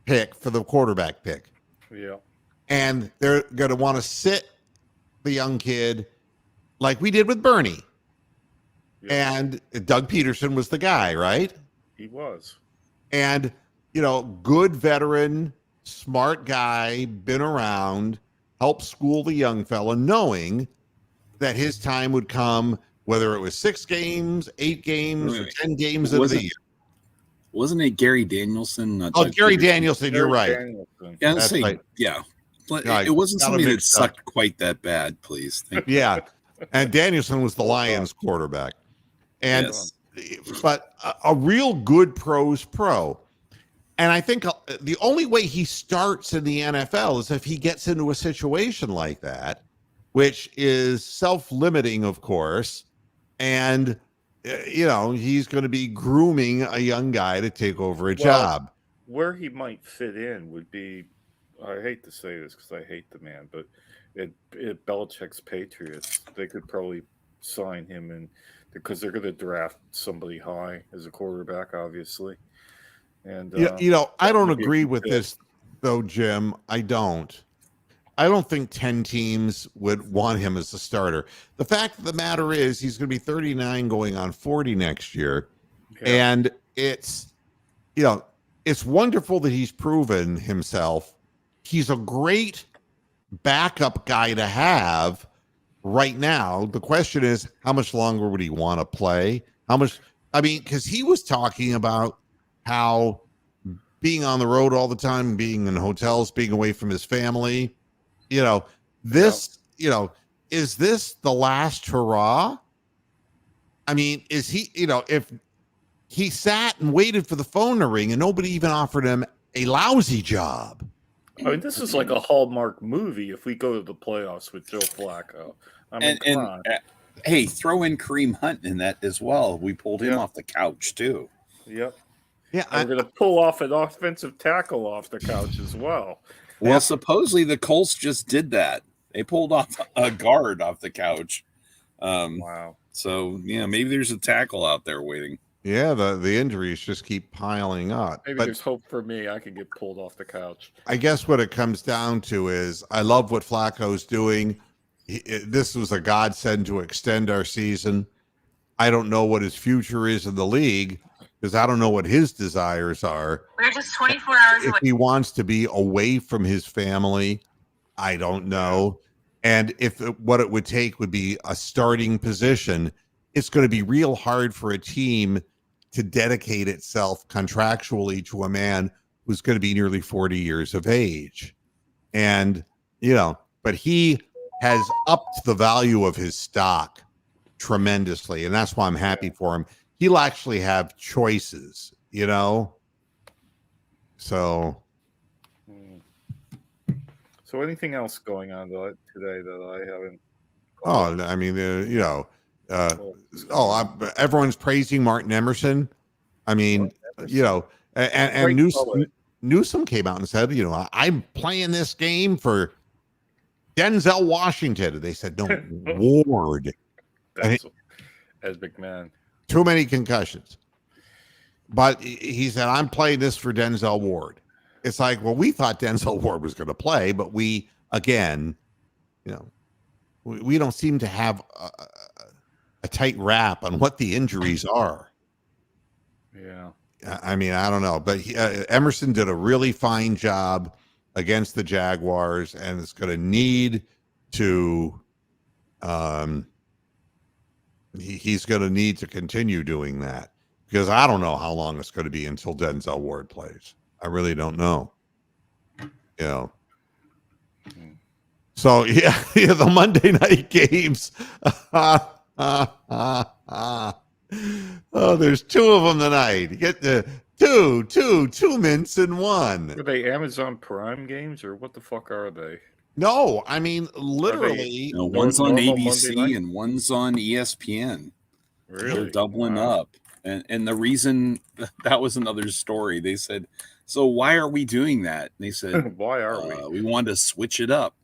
pick for the quarterback pick. Yeah. And they're going to want to sit the young kid like we did with Bernie. Yeah. And Doug Peterson was the guy, right? He was. And, good veteran, smart guy, been around, helped school the young fella, knowing that his time would come, whether it was 6 games, 8 games, or 10 games of the year. Wasn't it Gary Danielson? Gary Danielson, you're right. Yeah, right. Yeah. But it wasn't somebody that sucked quite that bad, please. Yeah. And Danielson was the Lions quarterback. And but a real good pro. And I think the only way he starts in the NFL is if he gets into a situation like that, which is self-limiting, of course. And he's going to be grooming a young guy to take over a job. Where he might fit in would be, I hate to say this because I hate the man, but at Belichick's Patriots, they could probably sign him in because they're going to draft somebody high as a quarterback, obviously. And I don't agree with this, though, Jim. I don't think 10 teams would want him as a starter. The fact of the matter is he's going to be 39 going on 40 next year. Yeah. And it's it's wonderful that he's proven himself. He's a great backup guy to have right now. The question is, how much longer would he want to play? How much? I mean, because he was talking about how being on the road all the time, being in hotels, being away from his family, this, is this the last hurrah? I mean, is he, if he sat and waited for the phone to ring and nobody even offered him a lousy job. I mean, this is like a Hallmark movie if we go to the playoffs with Joe Flacco. I mean, come on. Hey, throw in Kareem Hunt in that as well. We pulled him off the couch, too. Yep. Yeah, I'm going to pull off an offensive tackle off the couch as well. Well, supposedly the Colts just did that. They pulled off a guard off the couch. Wow. So, maybe there's a tackle out there waiting. Yeah, the injuries just keep piling up. Maybe there's hope for me. I can get pulled off the couch. I guess what it comes down to is I love what Flacco's doing. This was a godsend to extend our season. I don't know what his future is in the league because I don't know what his desires are. We're just 24 hours If away. he wants to be away from his family, I don't know. And what it would take would be a starting position, it's going to be real hard for a team to dedicate itself contractually to a man who's going to be nearly 40 years of age. And, but he has upped the value of his stock tremendously. And that's why I'm happy for him. He'll actually have choices, So. So anything else going on today that I haven't? Oh, I mean, everyone's praising Martin Emerson. I mean, and Newsom came out and said, I'm playing this game for Denzel Washington. And they said, no, Ward. That's as McMahon. Too many concussions. But he said, I'm playing this for Denzel Ward. It's like, well, we thought Denzel Ward was going to play, but we, again, we don't seem to have a tight wrap on what the injuries are. Yeah. I mean, I don't know, but Emerson did a really fine job against the Jaguars, and it's going to need to, he's going to need to continue doing that because I don't know how long it's going to be until Denzel Ward plays. I really don't know. So the Monday night games. There's two of them tonight. You get the two mints in one. Are they Amazon Prime games or what the fuck are they? No, I mean literally. One's on normal ABC and one's on ESPN. Really? They're doubling up. And the reason that was another story. They said, so why are we doing that? And they said, why are we? We wanted to switch it up.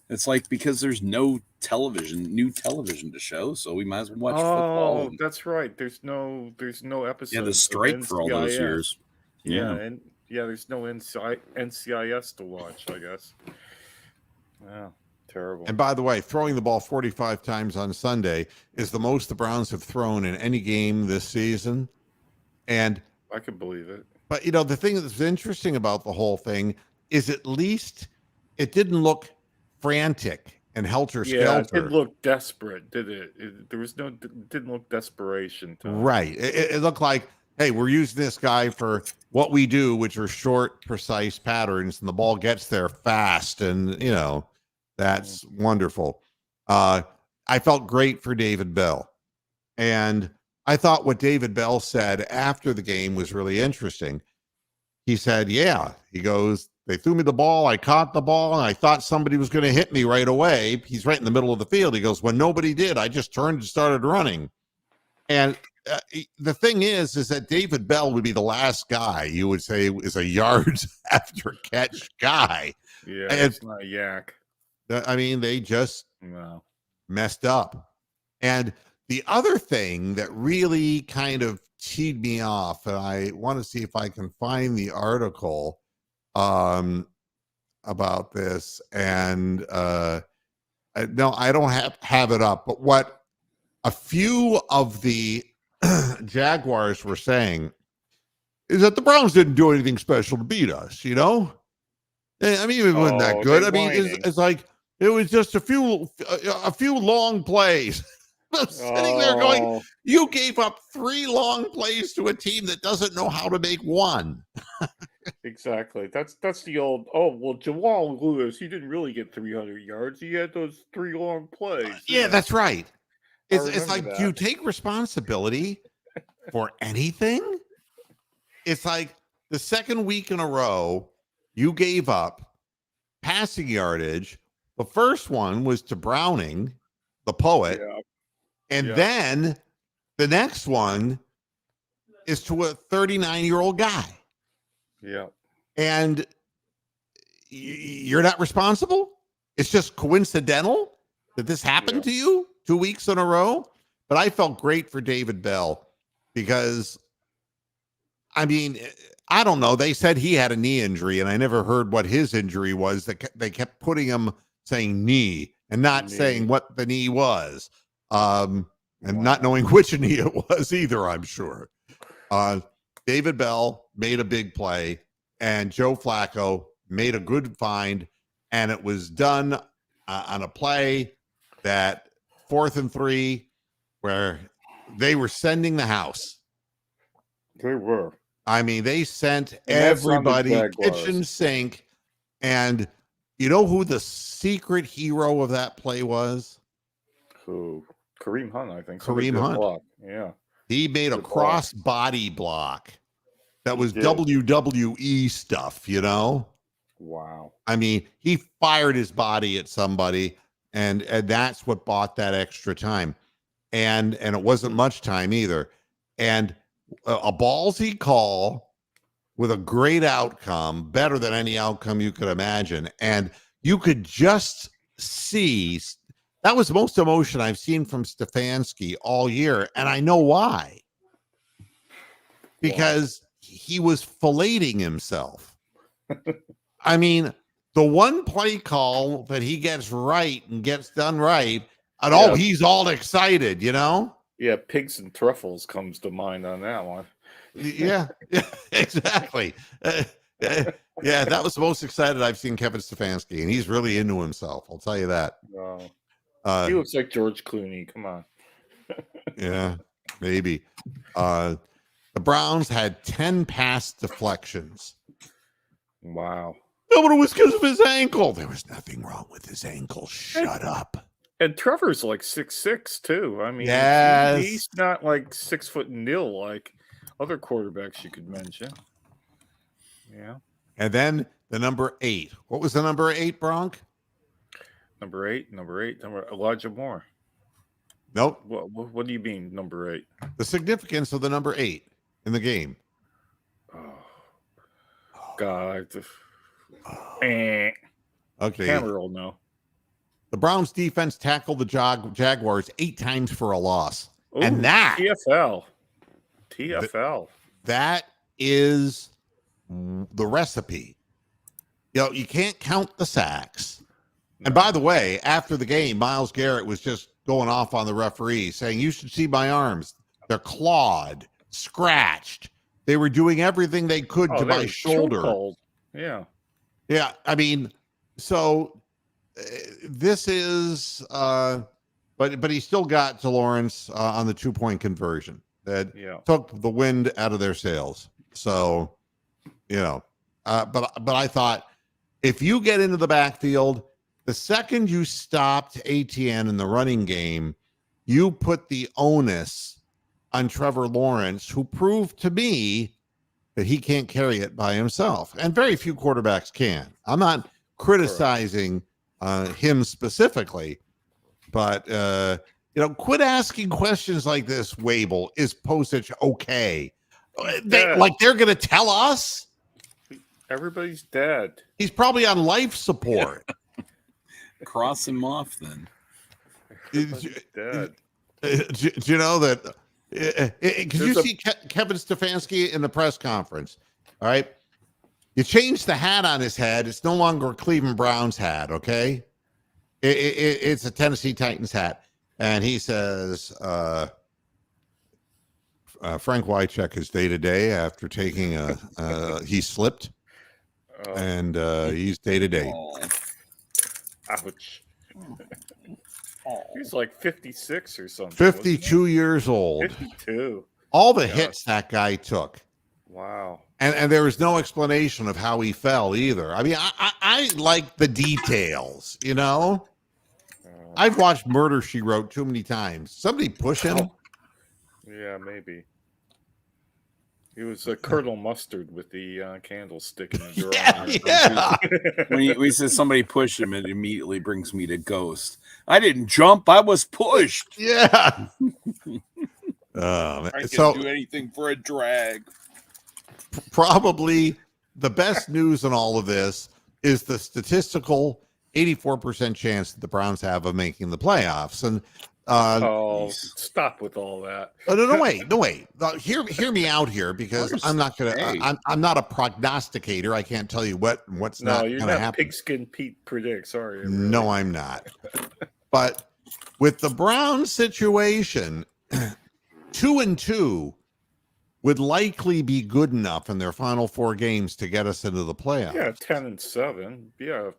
It's like because there's no new television to show, so we might as well watch football. Oh, that's right. There's no episode. Yeah, the strike for all those years. Yeah, there's no NCIS to watch, I guess. Yeah, terrible. And by the way, throwing the ball 45 times on Sunday is the most the Browns have thrown in any game this season. And I can believe it. But, the thing that's interesting about the whole thing is at least it didn't look frantic and helter-skelter. Yeah, it did look desperate, did it? It didn't look desperation. Right. It looked like, hey, we're using this guy for what we do, which are short, precise patterns, and the ball gets there fast. And, that's wonderful. I felt great for David Bell. And I thought what David Bell said after the game was really interesting. He said, he goes, they threw me the ball. I caught the ball and I thought somebody was going to hit me right away. He's right in the middle of the field. He goes, when nobody did, I just turned and started running. And the thing is that David Bell would be the last guy you would say is a yards after catch guy. Yeah, it's not a yak. I mean, they just messed up. And the other thing that really kind of teed me off, and I want to see if I can find the article about this, and no, I don't have it up, but what a few of the Jaguars were saying is that the Browns didn't do anything special to beat us, you know? I mean, it wasn't that good. I mean, it's like it was just a few long plays. I'm sitting there going, you gave up 3 long plays to a team that doesn't know how to make one. Exactly. That's the old. Oh well, Jamal Lewis. He didn't really get 300 yards. He had those 3 long plays. Yeah, that's right. It's like, that. do you take responsibility for anything? It's like the second week in a row you gave up passing yardage. The first one was to Browning, the poet, and then the next one is to a 39-year-old guy. Yeah. And you're not responsible? It's just coincidental that this happened to you 2 weeks in a row? But I felt great for David Bell because, I mean, I don't know. They said he had a knee injury, and I never heard what his injury was. They kept putting him saying knee and not saying what the knee was, and not knowing which knee it was either, I'm sure. David Bell made a big play, and Joe Flacco made a good find, and it was done on a play that 4th and 3 where they were sending the house. They were. I mean, they sent everybody kitchen sink. And you know who the secret hero of that play was? Who? Kareem Hunt, I think. Kareem Hunt. Block. Yeah. He made a cross body block that was WWE stuff, you know? Wow. I mean, he fired his body at somebody, and that's what bought that extra time. And it wasn't much time either. And a ballsy call with a great outcome, better than any outcome you could imagine. And you could just see that was the most emotion I've seen from Stefanski all year. And I know why. Because he was filleting himself. I mean, the one play call that he gets right and gets done right, and he's all excited, you know? Yeah, pigs and truffles comes to mind on that one. Yeah, exactly. Yeah, that was the most excited I've seen Kevin Stefanski, and he's really into himself. I'll tell you that. He looks like George Clooney. Come on. Yeah, maybe. The Browns had 10 pass deflections. Wow. No, but it was because of his ankle. There was nothing wrong with his ankle. Shut up. And Trevor's like 6'6" too. I mean, he's not like 6 foot nil like other quarterbacks you could mention. Yeah. And then the number 8. What was the number 8, Bronk? Number 8, Elijah Moore. Nope. What do you mean, number 8? The significance of the number 8 in the game. Oh, God. Okay. Hammer will know. The Browns defense tackled the Jaguars 8 times for a loss. Ooh, and that TFL. That is the recipe. You know, you can't count the sacks. No. And by the way, after the game, Myles Garrett was just going off on the referee saying, you should see my arms. They're clawed, scratched. They were doing everything they could to my shoulder. Yeah. Yeah. I mean, so this is, but he still got to Lawrence on the 2-point conversion that took the wind out of their sails. So, you know, but I thought if you get into the backfield, the second you stopped ATN in the running game, you put the onus on Trevor Lawrence, who proved to me that he can't carry it by himself. And very few quarterbacks can. I'm not criticizing him specifically, but, you know, quit asking questions like this, Wable. Is Postage okay? They're going to tell us? Everybody's dead. He's probably on life support. Cross him off then. Do you know that? Because you see Kevin Stefanski in the press conference, all right? You change the hat on his head. It's no longer a Cleveland Browns hat, okay? It's a Tennessee Titans hat. And he says, Frank Wycheck is day to day after taking he slipped, and he's day to day. Ouch. He's like 56 or something. 52 years old. 52. All the hits that guy took. Wow. And there was no explanation of how he fell either. I mean, I like the details, you know? I've watched Murder, She Wrote too many times. Somebody push him. Yeah, maybe. He was a Colonel Mustard with the candlestick in the drawing. Yeah. When we say somebody push him, it immediately brings me to Ghost. I didn't jump. I was pushed. Yeah. I can't do anything for a drag. Probably the best news in all of this is the statistical 84% chance that the Browns have of making the playoffs. And stop with all that. no, wait. Hear me out here, because I'm not gonna. I'm not a prognosticator. I can't tell you what's not going to happen. Pigskin Pete predicts, are you? Really? No, I'm not. But with the Browns situation, 2-2 would likely be good enough in their final 4 games to get us into the playoffs. Yeah, 10-7. Yeah,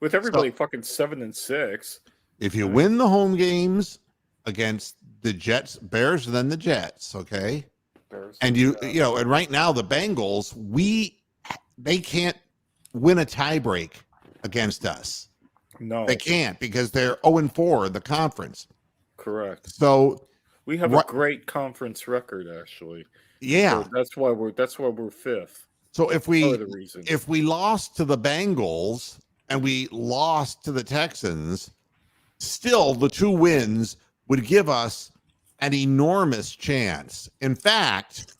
with everybody fucking 7-6. If you win the home games against the Jets, Bears, and then the Jets, okay? Bears, and you know, and right now the Bengals, they can't win a tiebreak against us. No, they can't, because they're 0-4 in the conference. Correct. So we have a great conference record, actually. Yeah, so that's why we're 5th. So if we lost to the Bengals and we lost to the Texans, still the 2 wins would give us an enormous chance. In fact,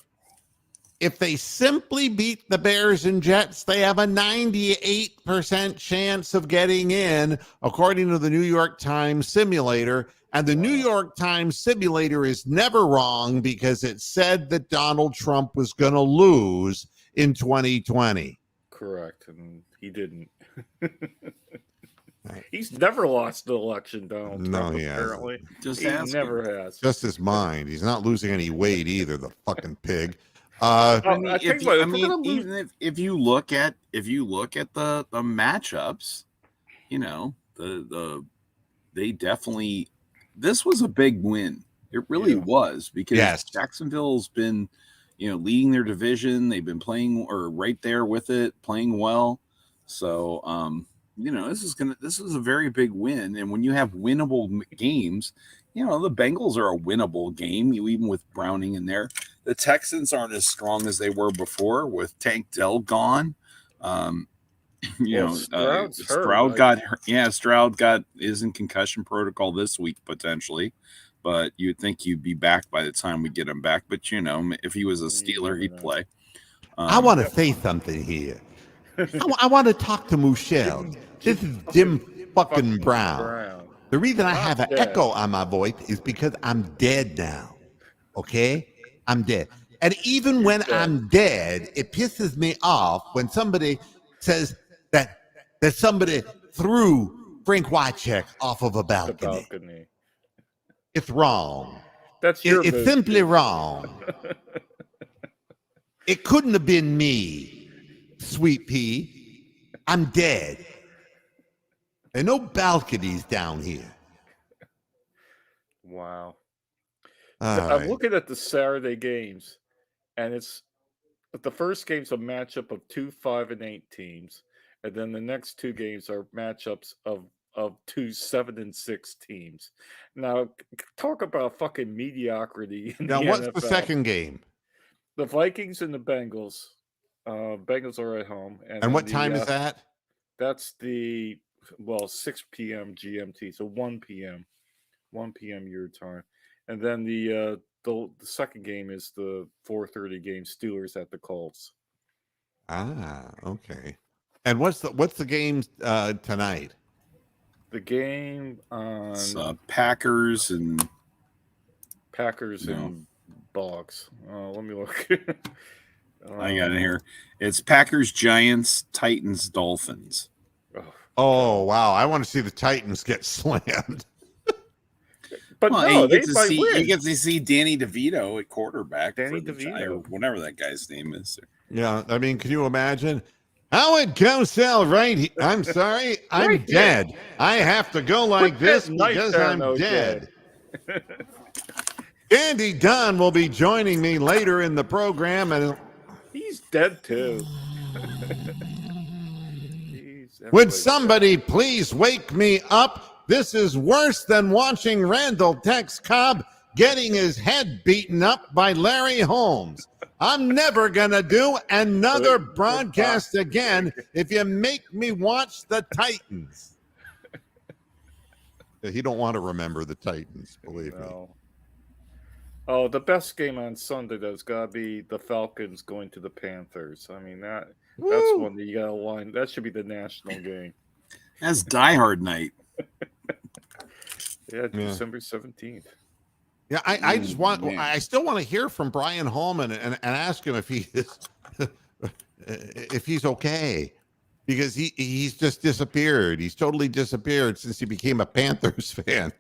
if they simply beat the Bears and Jets, they have a 98% chance of getting in, according to the New York Times simulator. And the New York Times simulator is never wrong, because it said that Donald Trump was going to lose in 2020. Correct. And he didn't. He's never lost an election, Donald Trump, apparently. He never has. Just his mind. He's not losing any weight either, the fucking pig. Even if you look at the matchups, you know, they definitely, this was a big win. It really was, because Jacksonville's been, you know, leading their division. They've been playing, or right there with it, playing well. So, you know, this is a very big win. And when you have winnable games, you know, the Bengals are a winnable game, even with Browning in there. The Texans aren't as strong as they were before with Tank Dell gone. Stroud is in concussion protocol this week potentially, but you'd think he'd be back by the time we get him back. But you know, if he was a Steeler, he'd play. I want to say something here. I want to talk to Michelle. This is Jim fucking Brown. The reason I have an echo on my voice is because I'm dead now. Okay? I'm dead. And even when I'm dead, it pisses me off when somebody says that somebody threw Frank Wycheck off of a balcony. It's wrong. It's simply wrong. It couldn't have been me, Sweet Pea. I'm dead. There are no balconies down here. Wow. I'm looking at the Saturday games, and it's the first game's a matchup of 2 5-8 teams, and then the next 2 games are matchups of 2 7-6 teams. Now, talk about fucking mediocrity. Now, what's the second game? The Vikings and the Bengals. Bengals are at home. And what time is that? That's 6 p.m. GMT, so 1 p.m. 1 p.m. your time. And then the second game is the 4:30 game, Steelers at the Colts. Okay. And what's the game tonight? The game on Packers and Bogs. Let me look. I got it here. It's Packers, Giants, Titans, Dolphins. Oh wow! I want to see the Titans get slammed. But Well, no, you they get to might see win. you get to see Danny DeVito at quarterback Danny for the Gi- or DeVito. whatever that guy's name is. Yeah, I mean, can you imagine? Howard Cosell, I'm sorry, I'm Right here. dead. I have to go like Put this that knife because down, I'm OJ. dead. Andy Dunn will be joining me later in the program, and He's dead too. would somebody please wake me up? This is worse than watching Randall Tex Cobb getting his head beaten up by Larry Holmes. I'm never going to do another broadcast again if you make me watch the Titans. He don't want to remember the Titans, believe me. Oh, the best game on Sunday, though, has got to be the Falcons going to the Panthers. I mean, that's one that you got to line. That should be the national game. That's Die Hard night. Yeah, December 17th. Yeah, I just want. I still want to hear from Brian Holman and ask him if he is, if he's okay, because he's just disappeared. He's totally disappeared since he became a Panthers fan.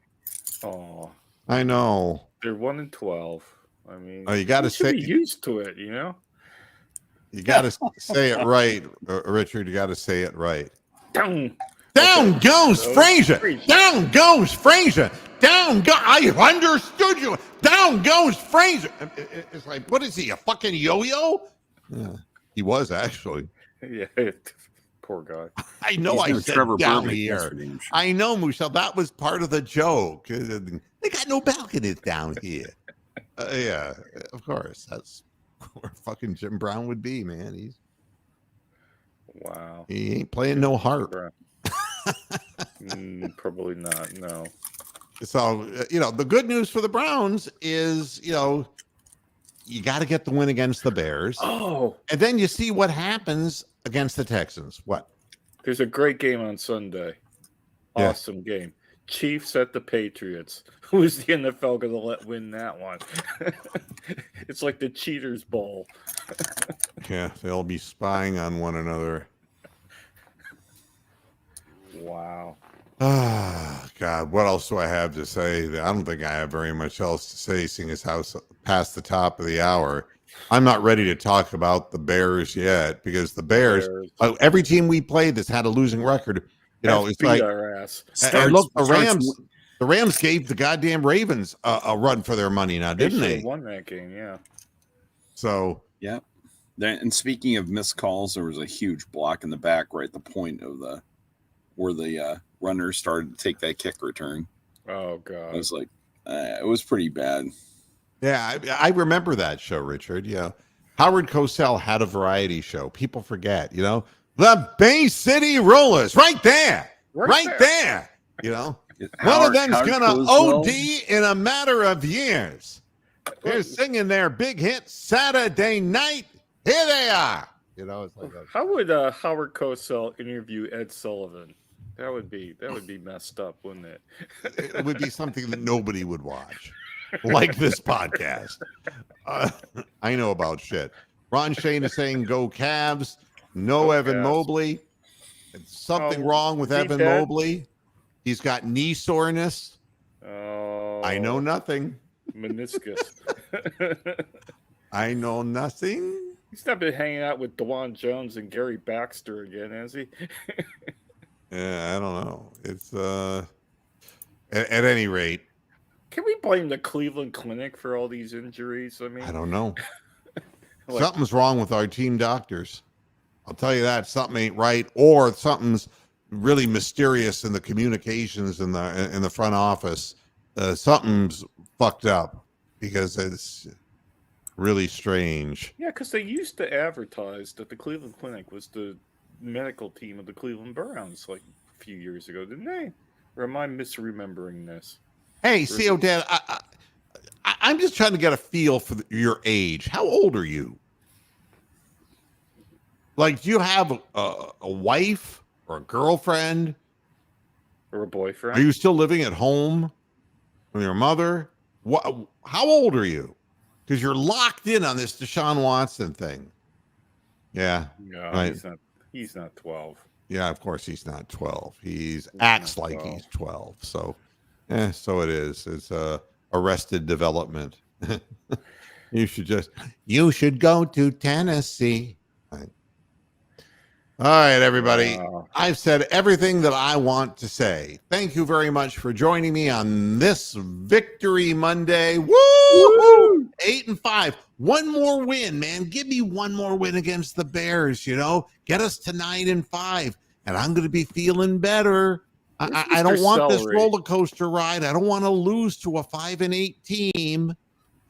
Oh, I know. They're 1-12. I mean, you got to be used to it, you know. You got to say it right, Richard. You got to say it right. Down goes Frazier. Down goes Frazier. I understood you. Down goes Frazier. It's like, what is he, a fucking yo-yo? Yeah, he was actually. Yeah, poor guy. I know. I said Trevor down Burbank here. sure. I know, Michelle. That was part of the joke. They got no balconies down here. Yeah, of course. That's where fucking Jim Brown would be, man. He ain't playing no harp. Probably not. No. So, the good news for the Browns is, you got to get the win against the Bears. Oh. And then you see what happens against the Texans. What? There's a great game on Sunday. Awesome game. Chiefs at the Patriots. Who's the NFL going to let win that one? It's like the Cheaters Bowl. Yeah, they'll be spying on one another. Wow. Ah, God, what else do I have to say? I don't think I have very much else to say, seeing as how past the top of the hour. I'm not ready to talk about the Bears yet, because the Bears. Every team we played that's had a losing record, it's like our ass. And look, the Rams gave the goddamn Ravens a run for their money now, didn't they? Won that game, yeah. So yeah. And speaking of missed calls, there was a huge block in the back right at the point of where the runner started to take that kick return. Oh God! It was like it was pretty bad. Yeah, I remember that show, Richard. Howard Cosell had a variety show. People forget, the Bay City Rollers, right there. One of them's gonna OD in a matter of years. They're singing their big hit Saturday Night. Here they are. It's like how would Howard Cosell interview Ed Sullivan? That would be messed up, wouldn't it? It would be something that nobody would watch, like this podcast. I know about shit. Ron Shane is saying go Cavs. No Evan Mobley. Something wrong with Evan Mobley. He's got knee soreness. Oh, I know nothing. Meniscus. I know nothing. He's not been hanging out with DeJuan Jones and Gary Baxter again, has he? Yeah, I don't know. It's at any rate. Can we blame the Cleveland Clinic for all these injuries? I mean, I don't know. Something's wrong with our team doctors. I'll tell you that. Something ain't right, or something's really mysterious in the communications in the front office. Something's fucked up, because it's really strange. Yeah, because they used to advertise that the Cleveland Clinic was the medical team of the Cleveland Browns like a few years ago, didn't they? Or am I misremembering this? Hey, CO Dad, I'm just trying to get a feel for your age. How old are you? Like, do you have a wife or a girlfriend? Or a boyfriend? Are you still living at home with your mother? How old are you? Because you're locked in on this Deshaun Watson thing. Yeah. No, right. He's not 12. Yeah, of course he's not 12. He acts like he's 12. So So it is. It's Arrested Development. You should go to Tennessee. Right. All right, everybody. Wow. I've said everything that I want to say. Thank you very much for joining me on this Victory Monday. Woo! 8-5. One more win, man. Give me one more win against the Bears, Get us to 9-5. And I'm going to be feeling better. I don't want this roller coaster ride. I don't want to lose to a 5-8 team.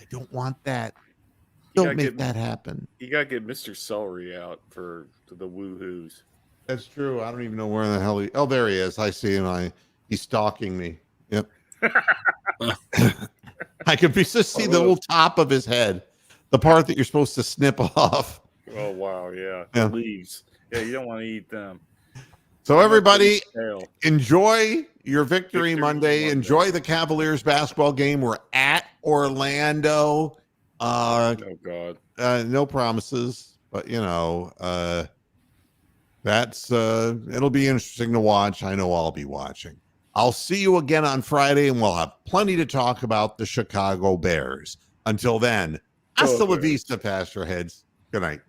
I don't want that. Don't make that happen. You got to get Mr. Celery out for the woohoos. That's true. I don't even know where the hell he... Oh, there he is. I see him. He's stalking me. Yep. I could just see the little top of his head. The part that you're supposed to snip off. Oh, wow. Yeah. The leaves. Yeah, you don't want to eat them. So everybody, enjoy your Victory Monday. Enjoy the Cavaliers basketball game. We're at Orlando. Oh, God. No promises, but, that's it'll be interesting to watch. I know I'll be watching. I'll see you again on Friday, and we'll have plenty to talk about the Chicago Bears. Until then, hasta la vista, Pastor Heads. Good night.